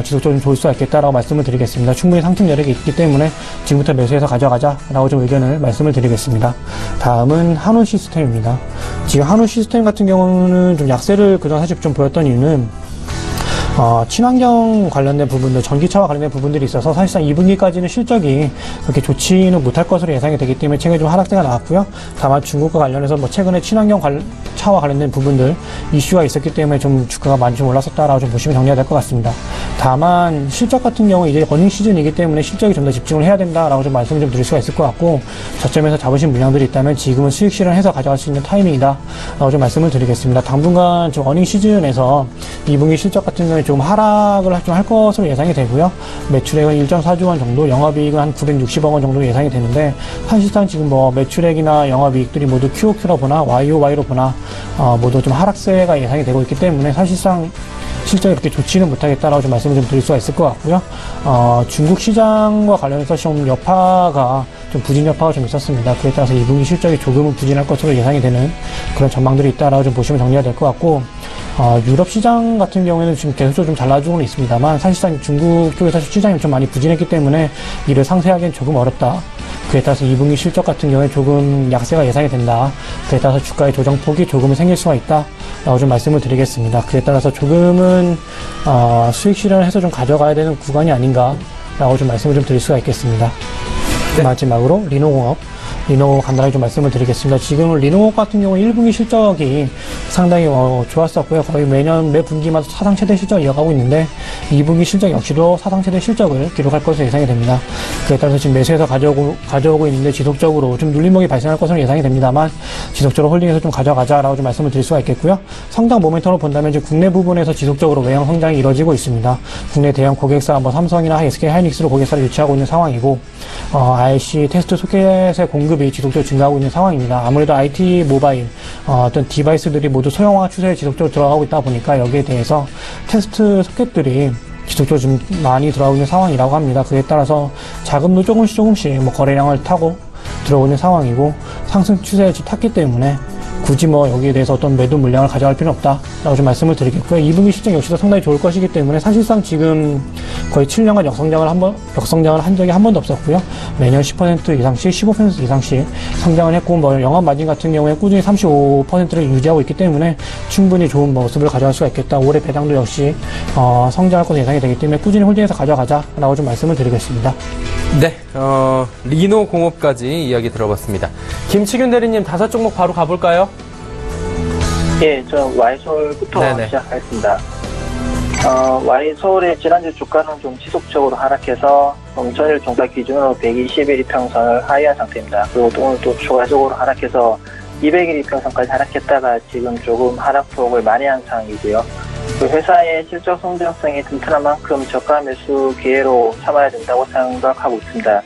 지속적으로 좀 좋을 수가 있겠다라고 말씀을 드리겠습니다. 충분히 상승 여력이 있기 때문에 지금부터 매수해서 가져가자라고 좀 의견을 말씀을 드리겠습니다. 다음은 한우 시스템입니다. 지금 한우 시스템 같은 경우는 좀 약세를 그전 사실 좀 보였던 이유는 친환경 관련된 부분들, 전기차와 관련된 부분들이 있어서 사실상 2분기까지는 실적이 그렇게 좋지는 못할 것으로 예상이 되기 때문에 최근에 좀 하락세가 나왔고요. 다만 중국과 관련해서 최근에 친환경 차와 관련된 부분들 이슈가 있었기 때문에 좀 주가가 많이 좀 올랐었다라고 좀 보시면 정리가 될 것 같습니다. 다만 실적 같은 경우 이제 어닝 시즌이기 때문에 실적이 좀 더 집중을 해야 된다라고 좀 말씀을 좀 드릴 수가 있을 것 같고, 저점에서 잡으신 물량들이 있다면 지금은 수익 실현해서 가져갈 수 있는 타이밍이다라고 좀 말씀을 드리겠습니다. 당분간 좀 어닝 시즌에서 2분기 실적 같은 경우에 좀 하락을 좀 할 것으로 예상이 되고요. 매출액은 1.4조 원 정도, 영업이익은 한 960억 원 정도 예상이 되는데, 사실상 지금 매출액이나 영업이익들이 모두 QOQ로 보나 YOY로 보나 모두 좀 하락세가 예상이 되고 있기 때문에 사실상 실적이 그렇게 좋지는 못하겠다라고 좀 말씀을 좀 드릴 수가 있을 것 같고요. 중국 시장과 관련해서 좀 여파가 좀 부진 여파가 좀 있었습니다. 그에 따라서 2분기 실적이 조금은 부진할 것으로 예상이 되는 그런 전망들이 있다라고 좀 보시면 정리가 될 것 같고, 유럽 시장 같은 경우에는 지금 계속적으로 좀 잘 나와주고는 있습니다만, 사실상 중국 쪽에서 시장이 좀 많이 부진했기 때문에 이를 상쇄하기엔 조금 어렵다. 그에 따라서 2분기 실적 같은 경우에 조금 약세가 예상이 된다. 그에 따라서 주가의 조정폭이 조금은 생길 수가 있다 라고 좀 말씀을 드리겠습니다. 그에 따라서 조금은 수익 실현을 해서 좀 가져가야 되는 구간이 아닌가 라고 좀 말씀을 좀 드릴 수가 있겠습니다. 네. 마지막으로 리노공업 간단하게 좀 말씀을 드리겠습니다. 지금 리노공업 같은 경우 1분기 실적이 상당히 좋았었고요. 거의 매 분기마다 사상 최대 실적을 이어가고 있는데 2분기 실적 역시도 사상 최대 실적을 기록할 것으로 예상이 됩니다. 그에 따라서 지금 매수해서 가져오고 있는데 지속적으로 좀 눌림목이 발생할 것으로 예상이 됩니다만, 지속적으로 홀딩해서 좀 가져가자라고 좀 말씀을 드릴 수가 있겠고요. 성장 모멘텀을 본다면 이제 국내 부분에서 지속적으로 외형 성장이 이루어지고 있습니다. 국내 대형 고객사 삼성이나 SK 하이닉스로 고객사를 유치하고 있는 상황이고, IC 테스트 소켓의 공급이 지속적으로 증가하고 있는 상황입니다. 아무래도 IT 모바일 어떤 디바이스들이 모두 소형화 추세에 지속적으로 들어가고 있다 보니까 여기에 대해서 테스트 소켓들이 지속적으로 좀 많이 들어가고 있는 상황이라고 합니다. 그에 따라서 자금도 조금씩 거래량을 타고 들어오고 있는 상황이고, 상승 추세에 탔기 때문에 굳이 여기에 대해서 어떤 매도 물량을 가져갈 필요는 없다라고 좀 말씀을 드리겠고요. 2분기 실적 역시도 상당히 좋을 것이기 때문에 사실상 지금 거의 7년간 역성장을 한 적이 한 번도 없었고요. 매년 10% 이상씩, 15% 이상씩 성장을 했고, 영업 마진 같은 경우에 꾸준히 35%를 유지하고 있기 때문에 충분히 좋은 모습을 가져갈 수가 있겠다. 올해 배당도 역시 성장할 것으로 예상이 되기 때문에 꾸준히 홀딩해서 가져가자라고 좀 말씀을 드리겠습니다. 네, 리노공업까지 이야기 들어봤습니다. 김치균 대리님 5종목 바로 가볼까요? 예, 저 Y솔부터 네네. 시작하겠습니다. Y솔의 지난주 주가는 좀 지속적으로 하락해서 전일 종가 기준으로 120일 이평선을 하회한 상태입니다. 그리고 오늘 또 추가적으로 하락해서 200일 이평선까지 하락했다가 지금 조금 하락폭을 만회한 상황이고요. 그 회사의 실적 성장성이 튼튼한 만큼 저가 매수 기회로 삼아야 된다고 생각하고 있습니다.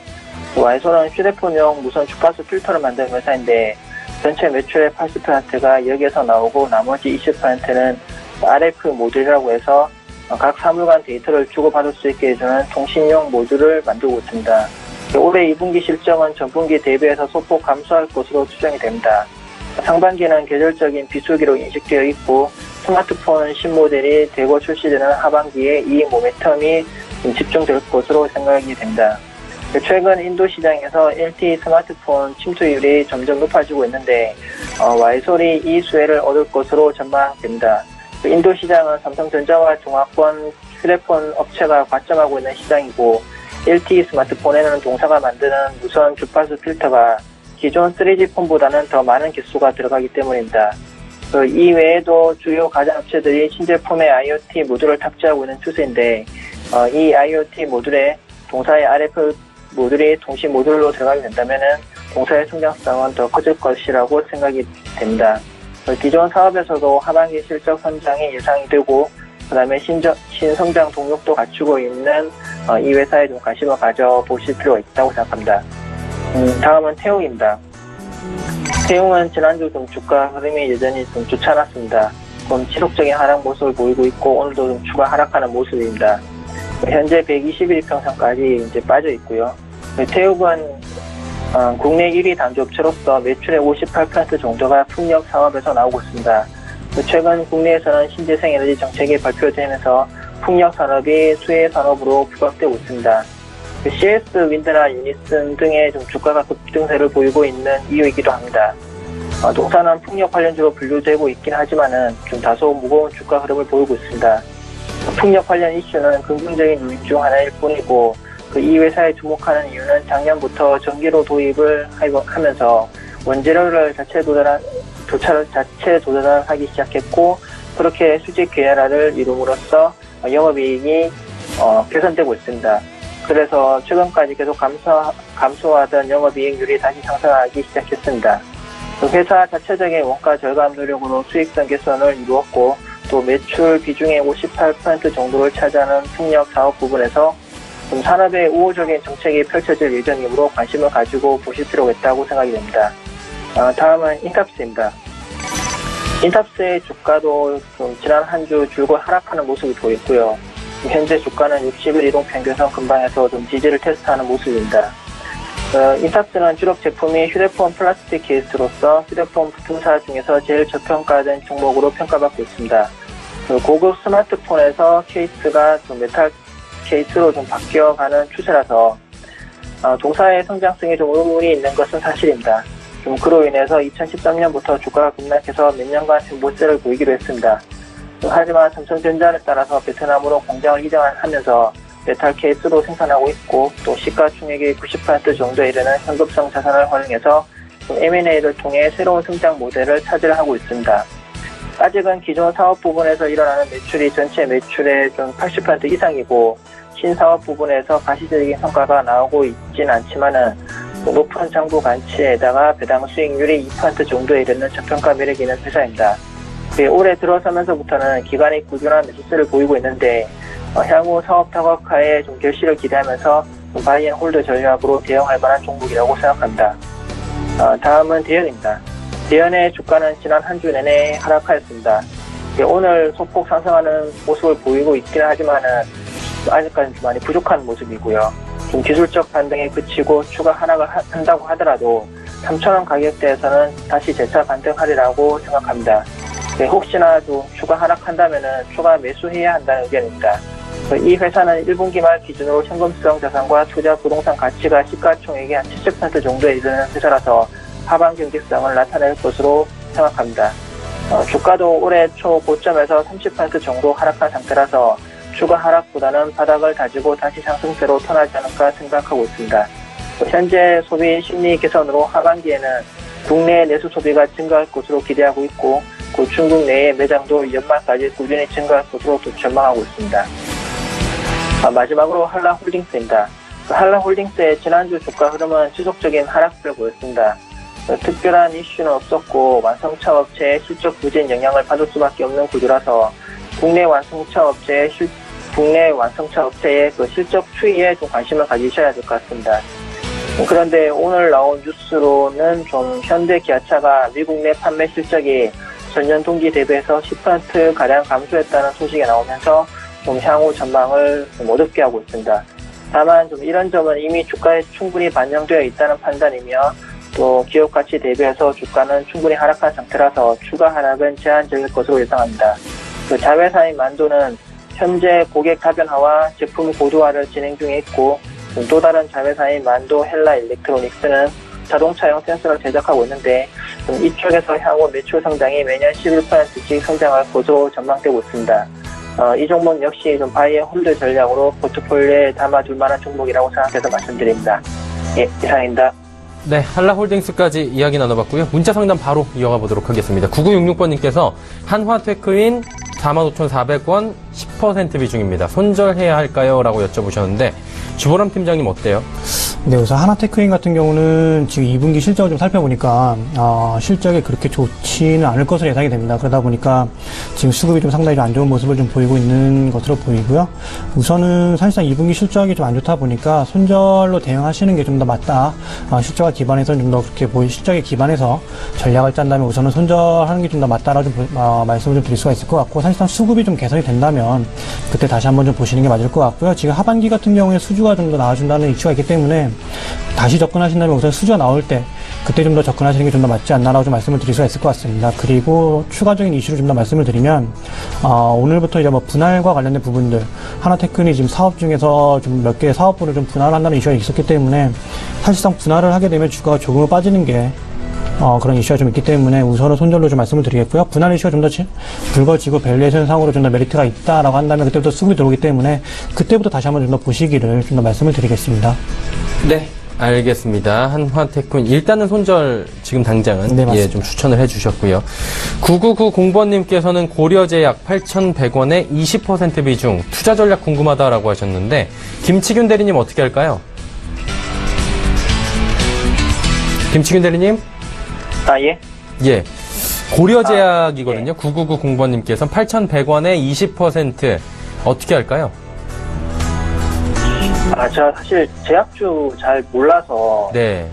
Y솔은 휴대폰용 무선 주파수 필터를 만드는 회사인데, 전체 매출의 80%가 여기에서 나오고 나머지 20%는 RF 모듈이라고 해서 각 사물 간 데이터를 주고받을 수 있게 해주는 통신용 모듈을 만들고 있습니다. 올해 2분기 실적은 전분기 대비해서 소폭 감소할 것으로 추정이 됩니다. 상반기는 계절적인 비수기로 인식되어 있고, 스마트폰 신모델이 대거 출시되는 하반기에 이 모멘텀이 집중될 것으로 생각이 됩니다. 최근 인도 시장에서 LTE 스마트폰 침투율이 점점 높아지고 있는데, Y솔이 이 수혜를 얻을 것으로 전망됩니다. 인도 시장은 삼성전자와 중화권 휴대폰 업체가 과점하고 있는 시장이고, LTE 스마트폰에는 동사가 만드는 무선 주파수 필터가 기존 3G 폰보다는 더 많은 개수가 들어가기 때문입니다. 이 외에도 주요 가전업체들이 신제품에 IoT 모듈을 탑재하고 있는 추세인데, 이 IoT 모듈에 동사의 RF 모듈이 동시 모듈로 들어가게 된다면 동사의 성장성은 더 커질 것이라고 생각이 됩니다. 기존 사업에서도 하반기 실적 성장이 예상이 되고, 그 다음에 신성장 동력도 갖추고 있는 이 회사에 좀 관심을 가져보실 필요가 있다고 생각합니다. 다음은 태웅입니다. 태웅은 지난주 좀 주가 흐름이 여전히 좀 좋지 않았습니다. 좀 지속적인 하락 모습을 보이고 있고, 오늘도 좀 추가 하락하는 모습입니다. 현재 121일 평선까지 이제 빠져 있고요. 태욱은 국내 1위 단조업체로서 매출의 58% 정도가 풍력 사업에서 나오고 있습니다. 최근 국내에서는 신재생 에너지 정책이 발표되면서 풍력 산업이 수혜 산업으로 부각되고 있습니다. CS 윈드나 유니슨 등의 좀 주가가 급등세를 보이고 있는 이유이기도 합니다. 동사는 풍력 관련주로 분류되고 있긴 하지만은 좀 다소 무거운 주가 흐름을 보이고 있습니다. 풍력 관련 이슈는 긍정적인 요인 중 하나일 뿐이고 이 회사에 주목하는 이유는 작년부터 전기로 도입을 하면서 원재료를 자체 조달하기 시작했고 그렇게 수직 계열화를 이룸으로써 영업이익이 개선되고 있습니다. 그래서 최근까지 계속 감소하던 영업이익률이 다시 상승하기 시작했습니다. 회사 자체적인 원가 절감 노력으로 수익성 개선을 이루었고 또 매출 비중의 58% 정도를 차지하는 풍력 사업 부분에서 좀 산업의 우호적인 정책이 펼쳐질 예정이므로 관심을 가지고 보실 필요가 있다고 생각이 됩니다. 다음은 인탑스입니다. 인탑스의 주가도 좀 지난 한 주 줄곧 하락하는 모습이 보였고요. 현재 주가는 60일 이동 평균선 근방에서 좀 지지를 테스트하는 모습입니다. 인탑스는 주력 제품이 휴대폰 플라스틱 케이스로서 휴대폰 부품사 중에서 제일 저평가된 종목으로 평가받고 있습니다. 고급 스마트폰에서 케이스가 좀 메탈 케이스로 좀 바뀌어가는 추세라서 동사의 성장성에 좀 의문이 있는 것은 사실입니다. 좀 그로 인해서 2013년부터 주가가 급락해서 몇 년간 zem보세를 보이기도 했습니다. 하지만 삼성전자에 따라서 베트남으로 공장을 이전하면서 메탈 케이스로 생산하고 있고 또 시가총액의 90% 정도에 이르는 현금성 자산을 활용해서 M&A를 통해 새로운 성장 모델을 차지하고 있습니다. 아직은 기존 사업 부분에서 일어나는 매출이 전체 매출의 좀 80% 이상이고 신사업 부분에서 가시적인 성과가 나오고 있진 않지만은 높은 장부 가치에다가 배당 수익률이 2% 정도에 이르는 저평가 매력이 있는 회사입니다. 올해 들어서면서부터는 기관이 꾸준한 매수세를 보이고 있는데 향후 사업 다각화에 좀 결실을 기대하면서 바이앤홀드 전략으로 대응할 만한 종목이라고 생각합니다. 다음은 대연입니다. 대연의 주가는 지난 한 주 내내 하락하였습니다. 오늘 소폭 상승하는 모습을 보이고 있긴 하지만은 아직까지는 좀 많이 부족한 모습이고요. 좀 기술적 반등에 그치고 추가 하락을 한다고 하더라도 3,000원 가격대에서는 다시 재차 반등하리라고 생각합니다. 혹시나 좀 추가 하락한다면은 추가 매수해야 한다는 의견입니다. 이 회사는 1분기 말 기준으로 현금성 자산과 투자 부동산 가치가 시가총액의 한 70% 정도에 이르는 회사라서 하반 경직성을 나타낼 것으로 생각합니다. 주가도 올해 초 고점에서 30% 정도 하락한 상태라서 추가 하락보다는 바닥을 다지고 다시 상승세로 턴하지 않을까 생각하고 있습니다. 현재 소비 심리 개선으로 하반기에는 국내 내수 소비가 증가할 것으로 기대하고 있고 중국 내의 매장도 연말까지 꾸준히 증가할 것으로 전망하고 있습니다. 마지막으로 한라홀딩스입니다. 한라홀딩스의 지난주 주가 흐름은 지속적인 하락세를 보였습니다. 특별한 이슈는 없었고 완성차 업체의 실적 부진 영향을 받을 수밖에 없는 구조라서 국내 완성차 업체의 그 실적 추이에 좀 관심을 가지셔야 될 것 같습니다. 그런데 오늘 나온 뉴스로는 좀 현대 기아차가 미국 내 판매 실적이 전년 동기 대비해서 10%가량 감소했다는 소식이 나오면서 좀 향후 전망을 좀 어둡게 하고 있습니다. 다만 좀 이런 점은 이미 주가에 충분히 반영되어 있다는 판단이며 또 기업 가치 대비해서 주가는 충분히 하락한 상태라서 추가 하락은 제한적일 것으로 예상합니다. 자회사인 만도는 현재 고객 다변화와 제품 고도화를 진행 중에 있고 또 다른 자회사인 만도 헬라 일렉트로닉스는 자동차용 센서를 제작하고 있는데 이쪽에서 향후 매출 성장이 매년 11%씩 성장할 것으로 전망되고 있습니다. 이 종목 역시 좀 바이앤홀드 전략으로 포트폴리오에 담아둘 만한 종목이라고 생각해서 말씀드립니다. 예, 이상입니다. 네, 한라홀딩스까지 이야기 나눠봤고요. 문자 상담 바로 이어가 보도록 하겠습니다. 9966번님께서 한화테크인 45,400원 10% 비중입니다. 손절해야 할까요? 라고 여쭤보셨는데 주보람 팀장님 어때요? 네, 우선 하나테크인 같은 경우는 지금 2분기 실적을 좀 살펴보니까 실적이 그렇게 좋지는 않을 것으로 예상이 됩니다. 그러다 보니까 지금 수급이 좀 상당히 좀 안 좋은 모습을 좀 보이고 있는 것으로 보이고요. 우선은 사실상 2분기 실적이 좀 안 좋다 보니까 손절로 대응하시는 게 좀 더 맞다. 실적에 기반해서 좀 더 그렇게 실적에 기반해서 전략을 짠다면 우선은 손절하는 게 좀 더 맞다라고 좀 말씀을 좀 드릴 수가 있을 것 같고, 사실상 수급이 좀 개선이 된다면 그때 다시 한번 좀 보시는 게 맞을 것 같고요. 지금 하반기 같은 경우에 수주가 좀 더 나와준다는 이슈가 있기 때문에 때문에 다시 접근하신다면 우선 수주가 나올 때 그때 좀 더 접근하시는 게 좀 더 맞지 않나라고 좀 말씀을 드릴 수가 있을 것 같습니다. 그리고 추가적인 이슈를 좀 더 말씀을 드리면 오늘부터 이제 뭐 분할과 관련된 부분들 하나테크니 지금 사업 중에서 좀 몇 개의 사업부를 좀 분할한다는 이슈가 있었기 때문에 사실상 분할을 하게 되면 주가가 조금은 빠지는 게 그런 이슈가 좀 있기 때문에 우선은 손절로 좀 말씀을 드리겠고요. 분할 이슈가 좀 더 붉어지고 밸류에이션 상으로 좀 더 메리트가 있다라고 한다면 그때부터 수급이 들어오기 때문에 그때부터 다시 한번 좀 더 보시기를 좀 더 말씀을 드리겠습니다. 네. 알겠습니다. 한화테크는 일단은 손절 지금 당장은 네, 좀 추천을 해주셨고요. 9990번님께서는 고려제약 8,100원에 20% 비중 투자 전략 궁금하다라고 하셨는데 김치균 대리님 어떻게 할까요? 김치균 대리님? 예. 예. 고려제약이거든요. 9990번님께서는 8,100원에 20% 어떻게 할까요? 제가 사실 제약주 잘 몰라서 네.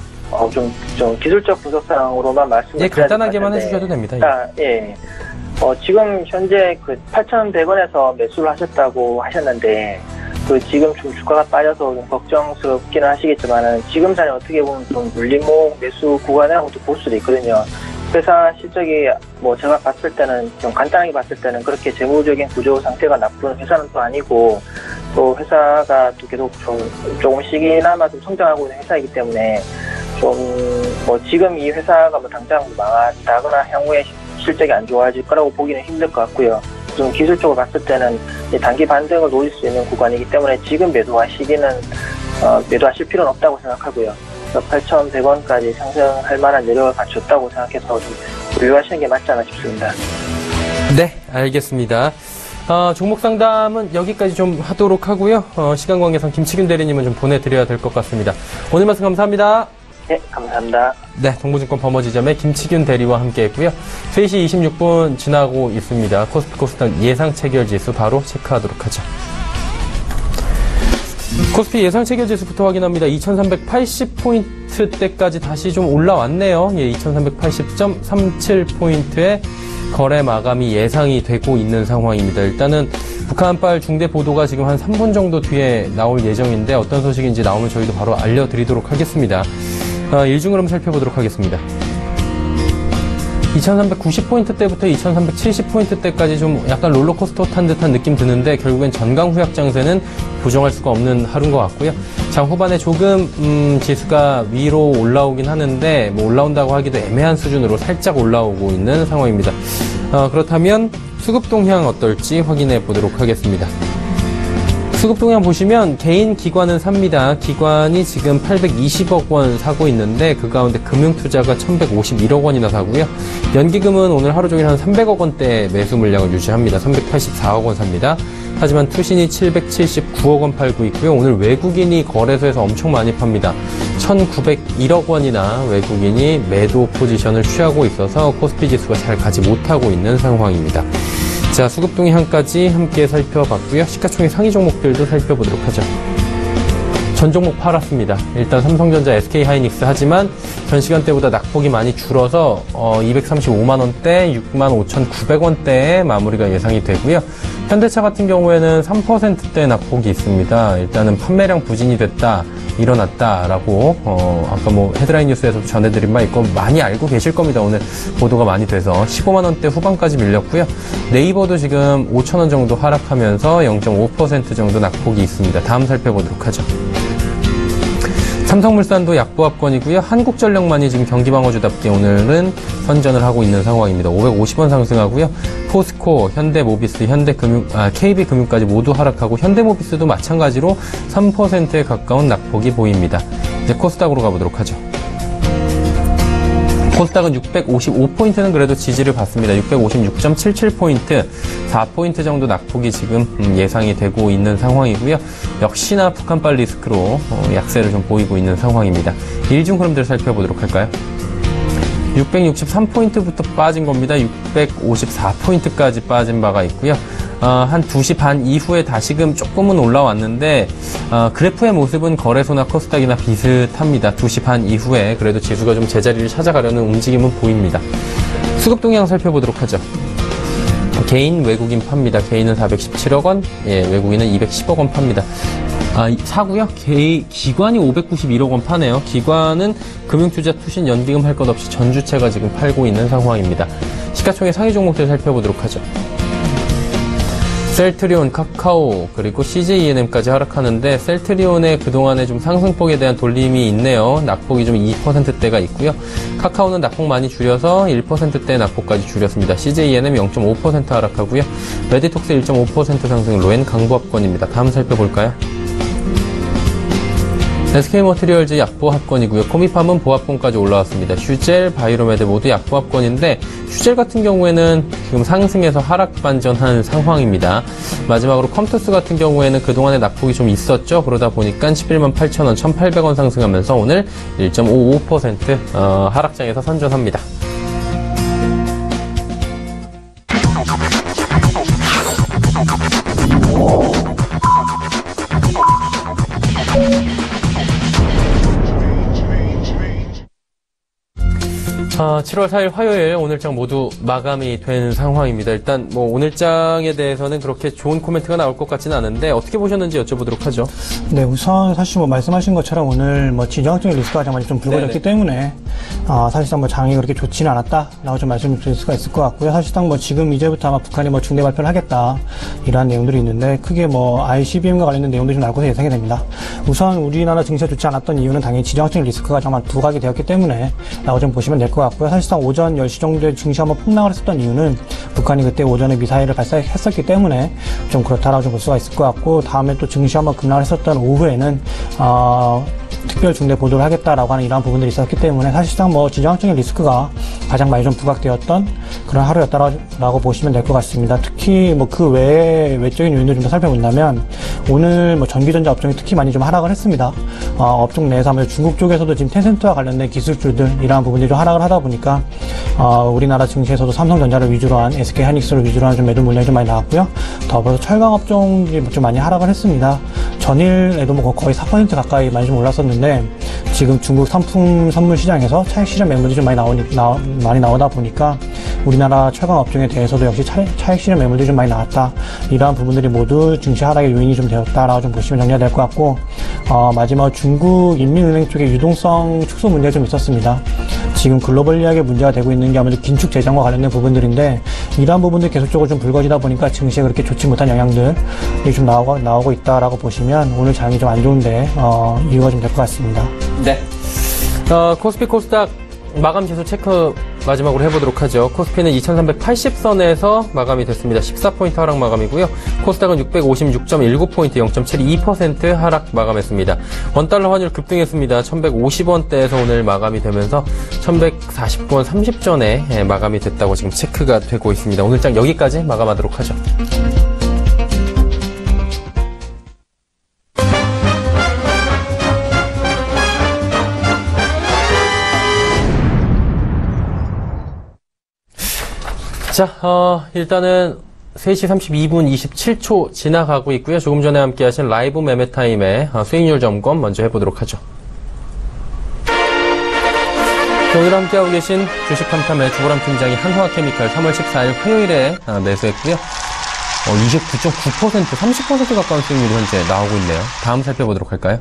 좀 기술적 분석상으로만 말씀을 예, 간단하게만 해주셔도 됩니다. 지금 현재 그 8,100원에서 매수를 하셨다고 하셨는데 지금 좀 주가가 빠져서 좀 걱정스럽기는 하시겠지만은 지금 자리 어떻게 보면 좀 물림목 매수 구간이라고도 볼 수도 있거든요. 회사 실적이 제가 봤을 때는 좀 간단하게 봤을 때는 그렇게 재무적인 구조 상태가 나쁜 회사는 또 아니고 또 회사가 또 계속 조금씩이나마 좀 성장하고 있는 회사이기 때문에 지금 이 회사가 당장 망한다거나 향후에 실적이 안 좋아질 거라고 보기는 힘들 것 같고요. 좀 기술적으로 봤을 때는 단기 반등을 노릴 수 있는 구간이기 때문에 지금 매도하시기는 매도하실 필요는 없다고 생각하고요. 8,100원까지 상승할 만한 여력을 갖췄다고 생각해서 좀 보유하시는 게 맞지 않나 싶습니다. 네, 알겠습니다. 종목 상담은 여기까지 좀 하도록 하고요. 시간 관계상 김치균 대리님은 좀 보내드려야 될 것 같습니다. 오늘 말씀 감사합니다. 네, 감사합니다. 네, 정보증권 버머지점의 김치균 대리와 함께했고요. 3시 26분 지나고 있습니다. 코스피 코스닥 예상 체결 지수 바로 체크하도록 하죠. 코스피 예상 체결 지수부터 확인합니다. 2380포인트대까지 다시 좀 올라왔네요. 2380.37포인트의 거래 마감이 예상이 되고 있는 상황입니다. 일단은 북한발 중대 보도가 지금 한 3분 정도 뒤에 나올 예정인데 어떤 소식인지 나오면 저희도 바로 알려드리도록 하겠습니다. 일중 흐름 살펴보도록 하겠습니다. 2390포인트대부터 2370포인트대까지 좀 약간 롤러코스터 탄 듯한 느낌 드는데 결국엔 전강 후약 장세는 부정할 수가 없는 하루인 것 같고요. 장 후반에 조금 지수가 위로 올라오긴 하는데 올라온다고 하기도 애매한 수준으로 살짝 올라오고 있는 상황입니다. 그렇다면 수급 동향 어떨지 확인해 보도록 하겠습니다. 수급 동향 보시면 개인 기관은 삽니다. 기관이 지금 820억 원 사고 있는데 그 가운데 금융투자가 1151억 원이나 사고요. 연기금은 오늘 하루 종일 한 300억 원대 매수 물량을 유지합니다. 384억 원 삽니다. 하지만 투신이 779억 원 팔고 있고요. 오늘 외국인이 거래소에서 엄청 많이 팝니다. 1901억 원이나 외국인이 매도 포지션을 취하고 있어서 코스피 지수가 잘 가지 못하고 있는 상황입니다. 자, 수급 동향까지 함께 살펴봤고요. 시가총액 상위 종목들도 살펴보도록 하죠. 전 종목 팔았습니다. 일단 삼성전자, SK하이닉스 하지만 전 시간대보다 낙폭이 많이 줄어서 235만원대, 65,900원대에 마무리가 예상이 되고요. 현대차 같은 경우에는 3%대 낙폭이 있습니다. 일단은 판매량 부진이 됐다, 일어났다라고 아까 헤드라인 뉴스에서도 전해드린 바 있고 많이 알고 계실 겁니다. 오늘 보도가 많이 돼서 15만원대 후반까지 밀렸고요. 네이버도 지금 5,000원 정도 하락하면서 0.5% 정도 낙폭이 있습니다. 다음 살펴보도록 하죠. 삼성물산도 약보합권이고요. 한국전력만이 지금 경기방어주답게 오늘은 선전을 하고 있는 상황입니다. 550원 상승하고요. 포스코, 현대모비스, KB금융까지 모두 하락하고 현대모비스도 마찬가지로 3%에 가까운 낙폭이 보입니다. 이제 코스닥으로 가보도록 하죠. 코스닥은 655포인트는 그래도 지지를 받습니다. 656.77포인트, 4포인트 정도 낙폭이 지금 예상이 되고 있는 상황이고요. 역시나 북한발 리스크로 약세를 좀 보이고 있는 상황입니다. 일중 흐름들 살펴보도록 할까요? 663포인트부터 빠진 겁니다. 654포인트까지 빠진 바가 있고요. 한 2시 반 이후에 다시금 조금은 올라왔는데 그래프의 모습은 거래소나 코스닥이나 비슷합니다. 2시 반 이후에 그래도 지수가 좀 제자리를 찾아가려는 움직임은 보입니다. 수급 동향 살펴보도록 하죠. 개인 외국인 팝니다. 개인은 417억 원, 외국인은 210억 원 팝니다. 사고요? 기관이 591억 원 파네요. 기관은 금융투자 투신 연기금 할 것 없이 전주체가 지금 팔고 있는 상황입니다. 시가총액 상위 종목들 살펴보도록 하죠. 셀트리온, 카카오, 그리고 CJENM까지 하락하는데 셀트리온의 그동안의 좀 상승폭에 대한 돌림이 있네요. 낙폭이 좀 2%대가 있고요. 카카오는 낙폭 많이 줄여서 1%대 낙폭까지 줄였습니다. CJENM 0.5% 하락하고요. 메디톡스 1.5% 상승, 로엔 강보합권입니다. 다음 살펴볼까요? SK머티리얼즈 약보합권이고요. 코미팜은 보합권까지 올라왔습니다. 슈젤, 바이로메드 모두 약보합권인데 슈젤 같은 경우에는 지금 상승해서 하락 반전한 상황입니다. 마지막으로 컴투스 같은 경우에는 그동안에 낙폭이 좀 있었죠. 그러다 보니까 11만 8천 원, 1,800원 상승하면서 오늘 1.55% 하락장에서 선전합니다. 아, 7월 4일 화요일 오늘장 모두 마감이 된 상황입니다. 일단 뭐 오늘장에 대해서는 그렇게 좋은 코멘트가 나올 것 같지는 않은데 어떻게 보셨는지 여쭤보도록 하죠. 네, 우선 사실 뭐 말씀하신 것처럼 오늘 뭐 지정학적인 리스크가 장마이 좀 불거졌기 때문에 사실상 뭐 장이 그렇게 좋지는 않았다라고 좀 말씀드릴 수가 있을 것 같고요. 사실상 뭐 지금 이제부터 아마 북한이 뭐 중대 발표를 하겠다 이러한 내용들이 있는데 크게 뭐 ICBM과 관련된 내용들이 좀 나올 것으로 예상이 됩니다. 우선 우리나라 증시가 좋지 않았던 이유는 당연히 지정학적인 리스크가 정말 부각이 되었기 때문에 라고 좀 보시면 될 것 같고요. 사실상 오전 10시 정도에 증시 한번 폭락을 했었던 이유는 북한이 그때 오전에 미사일을 발사했었기 때문에 좀 그렇다라고 좀 볼 수가 있을 것 같고, 다음에 또 증시 한번 급락을 했었던 오후에는 특별 중대 보도를 하겠다라고 하는 이러한 부분들이 있었기 때문에 사실상 뭐 지정학적인 리스크가 가장 많이 좀 부각되었던 그런 하루였다라고 보시면 될 것 같습니다. 특히 뭐 그 외에 외적인 요인들 좀 더 살펴본다면 오늘 뭐 전기전자 업종이 특히 많이 좀 하락을 했습니다. 업종 내에서 아무래도 중국 쪽에서도 지금 텐센트와 관련된 기술주들 이러한 부분들이 좀 하락을 하다 보니까 우리나라 증시에서도 삼성전자를 위주로 한 SK하이닉스를 위주로 한 좀 매도 물량이 좀 많이 나왔고요. 더불어서 철강 업종이 좀 많이 하락을 했습니다. 전일에도 뭐 거의 4% 가까이 많이 좀 올랐었는데 지금 중국 상품 선물 시장에서 차익 실현 매물이 좀 많이 나오다 보니까 우리나라 철강 업종에 대해서도 역시 차익 실현 매물들이 좀 많이 나왔다. 이러한 부분들이 모두 증시 하락의 요인이 좀 되었다라고 좀 보시면 정리가 될 것 같고, 마지막 중국 인민은행 쪽에 유동성 축소 문제가 좀 있었습니다. 지금 글로벌리하게 문제가 되고 있는 게 아무래도 긴축 재정과 관련된 부분들인데 이러한 부분들이 계속적으로 좀 불거지다 보니까 증시에 그렇게 좋지 못한 영향들이 좀 나오고 있다라고 보시면 오늘 장이 좀 안 좋은데 이유가 좀 될 것 같습니다. 네. 코스피 코스닥 마감 지수 체크 마지막으로 해보도록 하죠. 코스피는 2380선에서 마감이 됐습니다. 14포인트 하락 마감이고요. 코스닥은 656.19포인트 0.72% 하락 마감했습니다. 원달러 환율 급등했습니다. 1150원대에서 오늘 마감이 되면서 1140원 30전에 마감이 됐다고 지금 체크가 되고 있습니다. 오늘장 여기까지 마감하도록 하죠. 자, 일단은 3시 32분 27초 지나가고 있고요. 조금 전에 함께 하신 라이브 매매타임의 수익률 점검 먼저 해보도록 하죠. 오늘 함께하고 계신 주식탐탐의 주보람 팀장이 한화케미칼 3월 14일 화요일에 매수했고요. 29.9%, 30% 가까운 수익률이 현재 나오고 있네요. 다음 살펴보도록 할까요?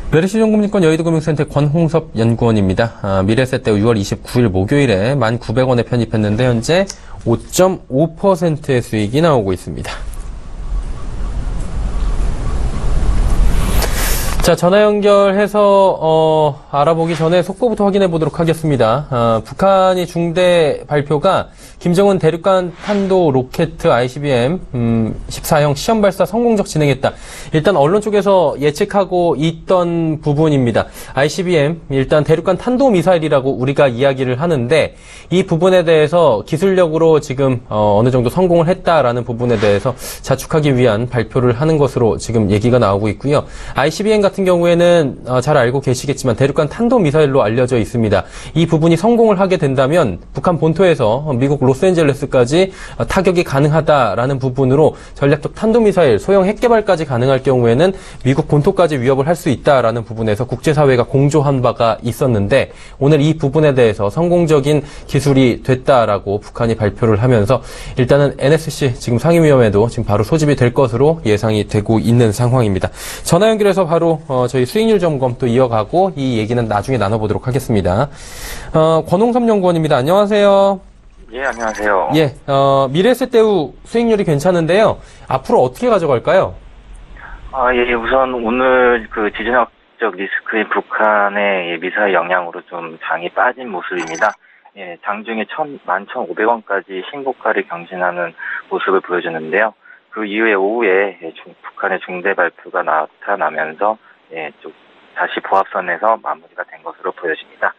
메르시종금리권 여의도금융센터 권홍섭 연구원입니다. 미래세대 6월 29일 목요일에 1,900원에 편입했는데 현재 5.5%의 수익이 나오고 있습니다. 자, 전화 연결해서 알아보기 전에 속보부터 확인해 보도록 하겠습니다. 북한이 중대 발표가 김정은 대륙간 탄도 로켓 ICBM 14형 시험 발사 성공적 진행했다. 일단 언론 쪽에서 예측하고 있던 부분입니다. ICBM 일단 대륙간 탄도 미사일이라고 우리가 이야기를 하는데 이 부분에 대해서 기술력으로 지금 어느 정도 성공을 했다라는 부분에 대해서 자축하기 위한 발표를 하는 것으로 지금 얘기가 나오고 있고요. ICBM 같은 같은 경우에는 잘 알고 계시겠지만 대륙간 탄도미사일로 알려져 있습니다. 이 부분이 성공을 하게 된다면 북한 본토에서 미국 로스앤젤레스까지 타격이 가능하다라는 부분으로 전략적 탄도미사일, 소형 핵개발까지 가능할 경우에는 미국 본토까지 위협을 할 수 있다라는 부분에서 국제사회가 공조한 바가 있었는데 오늘 이 부분에 대해서 성공적인 기술이 됐다라고 북한이 발표를 하면서 일단은 NSC 지금 상임위원회도 지금 바로 소집이 될 것으로 예상이 되고 있는 상황입니다. 전화 연결해서 바로 저희 수익률 점검 또 이어가고 이 얘기는 나중에 나눠보도록 하겠습니다. 권홍섭 연구원입니다. 안녕하세요. 예, 안녕하세요. 예, 미래세대우 수익률이 괜찮은데요. 앞으로 어떻게 가져갈까요? 예, 우선 오늘 그 지정학적 리스크인 북한의 미사일 영향으로 좀 장이 빠진 모습입니다. 예, 장중에 11,500원까지 신고가를 경신하는 모습을 보여주는데요. 그 이후에 오후에 북한의 중대 발표가 나타나면서 좀 다시 보합선에서 마무리가 된 것으로 보여집니다.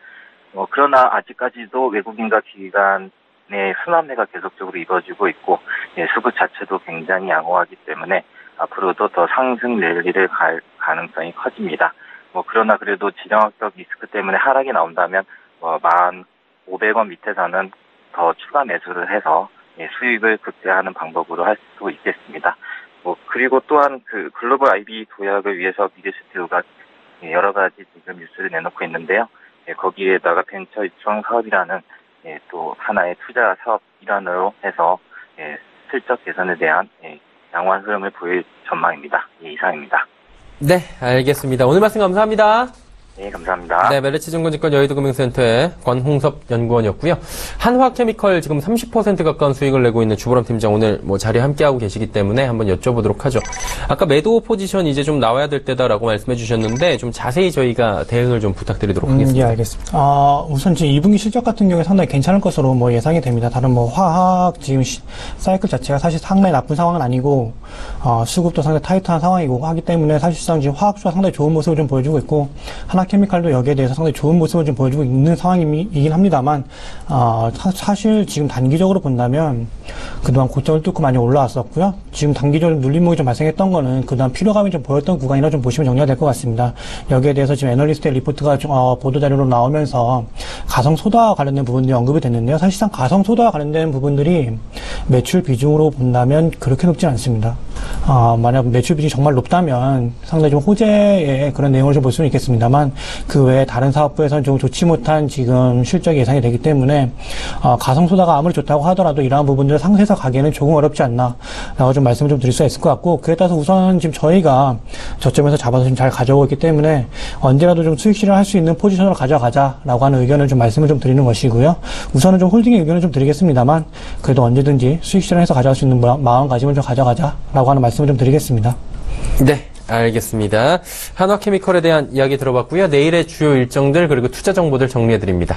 그러나 아직까지도 외국인과 기관의 순환매가 계속적으로 이루어지고 있고 수급 자체도 굉장히 양호하기 때문에 앞으로도 더 상승 랠리를 갈 가능성이 커집니다. 그러나 그래도 지정학적 리스크 때문에 하락이 나온다면 1,500원 밑에서는 더 추가 매수를 해서 수익을 극대화하는 방법으로 할 수 있겠습니다. 그리고 또한 그 글로벌 IB 도약을 위해서 미래세대우가 여러 가지 지금 뉴스를 내놓고 있는데요. 거기에다가 벤처 유치원 사업이라는 또 하나의 투자 사업 일환으로 해서 실적 개선에 대한 양호한 흐름을 보일 전망입니다. 이상입니다. 네, 알겠습니다. 오늘 말씀 감사합니다. 네, 감사합니다. 네, 멜리치증권증권 여의도금융센터의 권홍섭 연구원이었고요. 한화케미컬 지금 30% 가까운 수익을 내고 있는 주보람 팀장 오늘 자리에 함께하고 계시기 때문에 한번 여쭤보도록 하죠. 아까 매도 포지션 이제 좀 나와야 될 때다라고 말씀해 주셨는데 좀 자세히 저희가 대응을 좀 부탁드리도록 하겠습니다. 예, 알겠습니다. 우선 지금 2분기 실적 같은 경우에 상당히 괜찮을 것으로 예상이 됩니다. 다른 화학 지금 사이클 자체가 사실 상당히 나쁜 상황은 아니고 수급도 상당히 타이트한 상황이고 하기 때문에 사실상 지금 화학주가 상당히 좋은 모습을 좀 보여주고 있고 하나케미칼도 여기에 대해서 상당히 좋은 모습을 좀 보여주고 있는 상황이긴 합니다만 사실 지금 단기적으로 본다면 그동안 고점을 뚫고 많이 올라왔었고요. 지금 단기적으로 눌림목이 좀 발생했던 거는 그동안 피로감이 좀 보였던 구간이라 좀 보시면 정리가 될 것 같습니다. 여기에 대해서 지금 애널리스트의 리포트가 보도자료로 나오면서 가성소다와 관련된 부분들이 언급이 됐는데요. 사실상 가성소다와 관련된 부분들이 매출 비중으로 본다면 그렇게 높진 않습니다. 만약 매출 비중이 정말 높다면 상당히 좀 호재의 그런 내용을 좀 볼 수는 있겠습니다만 그 외에 다른 사업부에서는 좀 좋지 못한 지금 실적이 예상이 되기 때문에 가성소다가 아무리 좋다고 하더라도 이러한 부분들을 상세에서 가기에는 조금 어렵지 않나 라고 좀 말씀을 좀 드릴 수가 있을 것 같고 그에 따라서 우선 지금 저희가 저점에서 잡아서 좀 잘 가져오고 있기 때문에 언제라도 좀 수익 실현할 수 있는 포지션으로 가져가자라고 하는 의견을 좀 말씀을 좀 드리는 것이고요. 우선은 좀 홀딩의 의견을 좀 드리겠습니다만 그래도 언제든지 수익 실현해서 가져갈 수 있는 마음가짐을 좀 가져가자라고 하는 말씀을 좀 드리겠습니다. 네, 알겠습니다. 한화케미컬에 대한 이야기 들어봤고요. 내일의 주요 일정들 그리고 투자 정보들 정리해드립니다.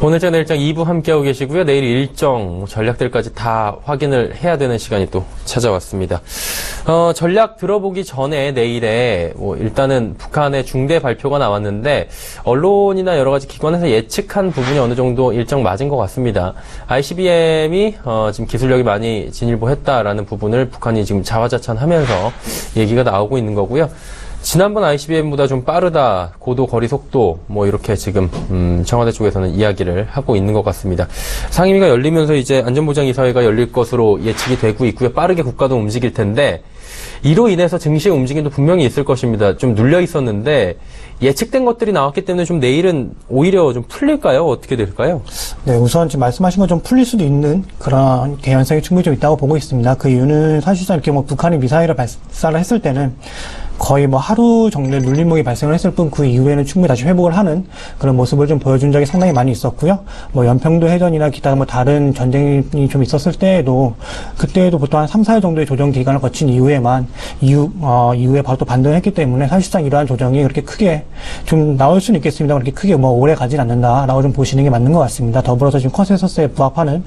오늘자 내일장 2부 함께하고 계시고요. 내일 일정, 전략들까지 다 확인을 해야 되는 시간이 또 찾아왔습니다. 전략 들어보기 전에 내일에 일단은 북한의 중대 발표가 나왔는데 언론이나 여러 가지 기관에서 예측한 부분이 어느 정도 일정 맞은 것 같습니다. ICBM이 지금 기술력이 많이 진일보했다라는 부분을 북한이 지금 자화자찬하면서 얘기가 나오고 있는 거고요. 지난번 ICBM보다 좀 빠르다, 고도, 거리, 속도, 이렇게 지금, 청와대 쪽에서는 이야기를 하고 있는 것 같습니다. 상임위가 열리면서 이제 안전보장이사회가 열릴 것으로 예측이 되고 있고요. 빠르게 국가도 움직일 텐데, 이로 인해서 증시의 움직임도 분명히 있을 것입니다. 좀 눌려 있었는데, 예측된 것들이 나왔기 때문에 좀 내일은 오히려 좀 풀릴까요? 어떻게 될까요? 네, 우선 지금 말씀하신 건 좀 풀릴 수도 있는 그런 개연성이 충분히 좀 있다고 보고 있습니다. 그 이유는 사실상 이렇게 북한이 미사일을 발사를 했을 때는 거의 하루 정도의 눌림목이 발생을 했을 뿐 그 이후에는 충분히 다시 회복을 하는 그런 모습을 좀 보여준 적이 상당히 많이 있었고요. 연평도 해전이나 기타 다른 전쟁이 좀 있었을 때에도 그때에도 보통 한 3, 4일 정도의 조정 기간을 거친 이후에만 이후에 바로 또 반등을 했기 때문에 사실상 이러한 조정이 그렇게 크게 좀 나올 수는 있겠습니다. 그렇게 크게 오래 가진 않는다라고 좀 보시는 게 맞는 것 같습니다. 더불어서 지금 컨센서스에 부합하는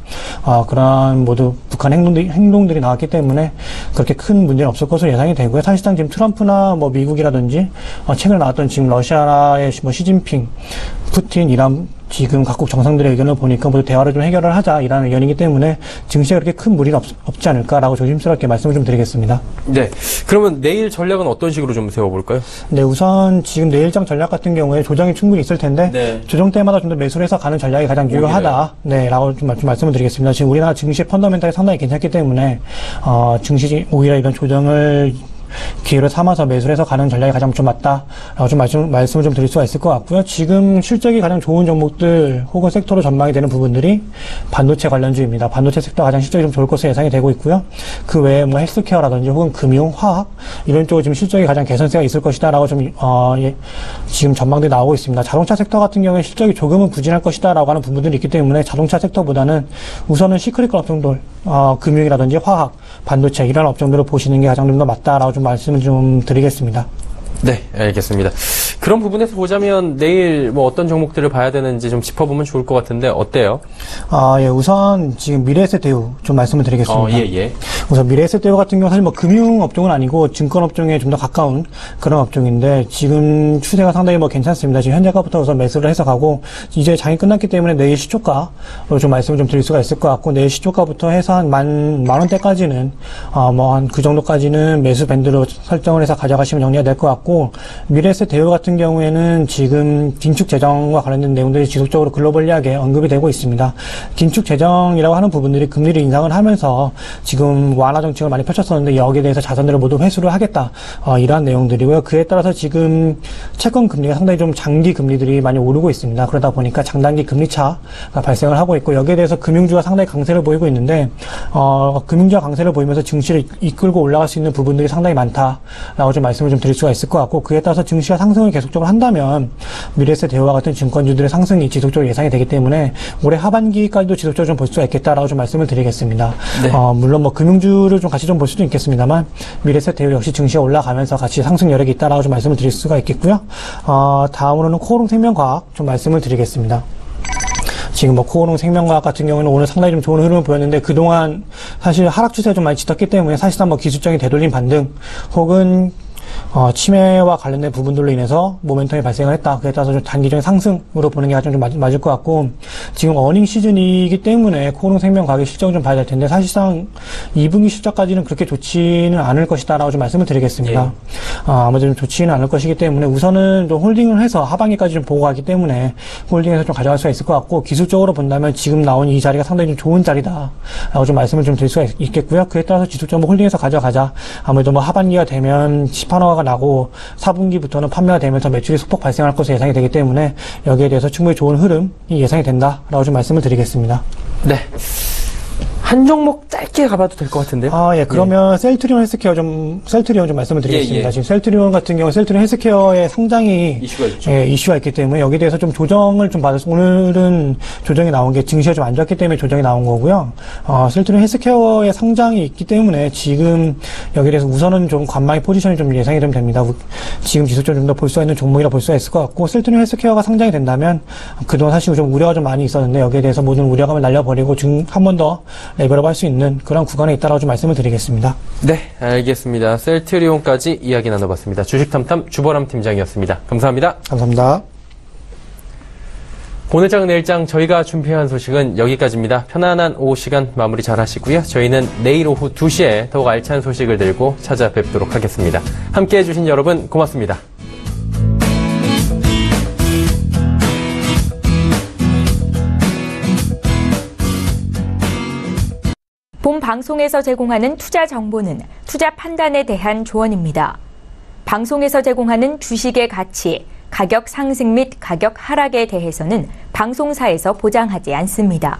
그런 모두 북한 행동들이 나왔기 때문에 그렇게 큰 문제는 없을 것으로 예상이 되고요. 사실상 지금 트럼프나 미국이라든지 최근에 나왔던 지금 러시아의 시진핑, 푸틴, 이란 지금 각국 정상들의 의견을 보니까 모두 대화를 좀 해결을 하자 이라는 의견이기 때문에 증시에 그렇게 큰 무리는 없지 않을까라고 조심스럽게 말씀을 좀 드리겠습니다. 네. 그러면 내일 전략은 어떤 식으로 좀 세워볼까요? 네, 우선 지금 내일장 전략 같은 경우에 조정이 충분히 있을 텐데 네. 조정 때마다 좀 더 매수를 해서 가는 전략이 가장 유효하다. 네, 라고 좀 말씀을 드리겠습니다. 지금 우리나라 증시의 펀더멘탈이 상당히 괜찮기 때문에 증시 오히려 이런 조정을 기회를 삼아서 매수를 해서 가는 전략이 가장 좀 맞다라고 좀 말씀을 좀 드릴 수가 있을 것 같고요. 지금 실적이 가장 좋은 종목들 혹은 섹터로 전망이 되는 부분들이 반도체 관련주입니다. 반도체 섹터가 가장 실적이 좀 좋을 것으로 예상이 되고 있고요. 그 외에 헬스케어라든지 혹은 금융, 화학 이런 쪽으로 지금 실적이 가장 개선세가 있을 것이다라고 좀 지금 전망들이 나오고 있습니다. 자동차 섹터 같은 경우에 실적이 조금은 부진할 것이다라고 하는 부분들이 있기 때문에 자동차 섹터보다는 우선은 시크릿 업종들, 금융이라든지 화학, 반도체 이런 업종들을 보시는 게 가장 좀 더 맞다라고 좀 말씀을 좀 드리겠습니다. 네, 알겠습니다. 그런 부분에서 보자면 내일 어떤 종목들을 봐야 되는지 좀 짚어보면 좋을 것 같은데 어때요? 예, 우선 지금 미래에셋 대우 좀 말씀을 드리겠습니다. 예. 우선 미래에셋 대우 같은 경우는 사실 금융 업종은 아니고 증권 업종에 좀 더 가까운 그런 업종인데 지금 추세가 상당히 괜찮습니다. 지금 현재가부터 우선 매수를 해서 가고 이제 장이 끝났기 때문에 내일 시초가로 좀 말씀을 좀 드릴 수가 있을 것 같고 내일 시초가부터 해서 한 만 원대까지는 한 그 정도까지는 매수 밴드로 설정을 해서 가져가시면 정리가 될 것 같고 미래에셋 대우 같은 경우에는 지금 긴축 재정과 관련된 내용들이 지속적으로 글로벌리하게 언급이 되고 있습니다. 긴축 재정이라고 하는 부분들이 금리를 인상을 하면서 지금 완화 정책을 많이 펼쳤었는데 여기에 대해서 자산들을 모두 회수를 하겠다. 이러한 내용들이고요. 그에 따라서 지금 채권 금리가 상당히 좀 장기 금리들이 많이 오르고 있습니다. 그러다 보니까 장단기 금리 차가 발생을 하고 있고 여기에 대해서 금융주가 상당히 강세를 보이고 있는데 금융주가 강세를 보이면서 증시를 이끌고 올라갈 수 있는 부분들이 상당히 많다라고 좀 말씀을 좀 드릴 수가 있을 것 같고 그에 따라서 증시가 상승을 계속적으로 한다면 미래에셋 대우와 같은 증권주들의 상승이 지속적으로 예상이 되기 때문에 올해 하반기까지도 지속적으로 좀 볼 수가 있겠다라고 좀 말씀을 드리겠습니다. 네. 물론 금융주를 좀 같이 좀 볼 수도 있겠습니다만 미래에셋 대우 역시 증시가 올라가면서 같이 상승 여력이 있다라고 좀 말씀을 드릴 수가 있겠고요. 다음으로는 코오롱 생명과학 좀 말씀을 드리겠습니다. 지금 코오롱 생명과학 같은 경우는 오늘 상당히 좀 좋은 흐름을 보였는데 그동안 사실 하락 추세가 좀 많이 짙었기 때문에 사실상 기술적인 되돌림 반등 혹은 치매와 관련된 부분들로 인해서 모멘텀이 발생을 했다. 그에 따라서 좀 단기적인 상승으로 보는 게 가장 좀 맞을 것 같고 지금 어닝 시즌이기 때문에 코오롱 생명과학의 실적을 좀 봐야 될 텐데 사실상 2분기 실적까지는 그렇게 좋지는 않을 것이다라고 좀 말씀을 드리겠습니다. 예. 아무래도 좀 좋지는 않을 것이기 때문에 우선은 좀 홀딩을 해서 하반기까지 좀 보고 가기 때문에 홀딩해서 좀 가져갈 수가 있을 것 같고 기술적으로 본다면 지금 나온 이 자리가 상당히 좀 좋은 자리다라고 좀 말씀을 좀 드릴 수가 있겠고요. 그에 따라서 지속적으로 홀딩해서 가져가자. 아무래도 하반기가 되면 시판화가 나고 4분기부터는 판매가 되면서 매출이 소폭 발생할 것으로 예상이 되기 때문에 여기에 대해서 충분히 좋은 흐름이 예상이 된다라고 좀 말씀을 드리겠습니다. 네. 한 종목 짧게 가봐도 될 것 같은데요. 예. 그러면 셀트리온 헬스케어 셀트리온 좀 말씀을 드리겠습니다. 지금 셀트리온 같은 경우 셀트리온 헬스케어의 상장이 이슈가 있죠. 이슈가 있기 때문에 여기에 대해서 좀 조정을 좀 받았어. 오늘은 조정이 나온 게 증시가 좀 안 좋았기 때문에 조정이 나온 거고요. 셀트리온 헬스케어의 상장이 있기 때문에 지금 여기에 대해서 우선은 좀 관망의 포지션이 좀 예상이 좀 됩니다. 지금 지수점 좀 더 볼 수가 있는 종목이라 볼 수가 있을 것 같고, 셀트리온 헬스케어가 상장이 된다면 그동안 사실 좀 우려가 좀 많이 있었는데 여기에 대해서 모든 우려감을 날려버리고 한 번 더 레벨업 할 수 있는 그런 구간에 있다라고 좀 말씀을 드리겠습니다. 네, 알겠습니다. 셀트리온까지 이야기 나눠봤습니다. 주식탐탐 주보람 팀장이었습니다. 감사합니다. 감사합니다. 오늘장 내일장 저희가 준비한 소식은 여기까지입니다. 편안한 오후 시간 마무리 잘 하시고요. 저희는 내일 오후 2시에 더욱 알찬 소식을 들고 찾아뵙도록 하겠습니다. 함께해 주신 여러분 고맙습니다. 본 방송에서 제공하는 투자 정보는 투자 판단에 대한 조언입니다. 방송에서 제공하는 주식의 가치, 가격 상승 및 가격 하락에 대해서는 방송사에서 보장하지 않습니다.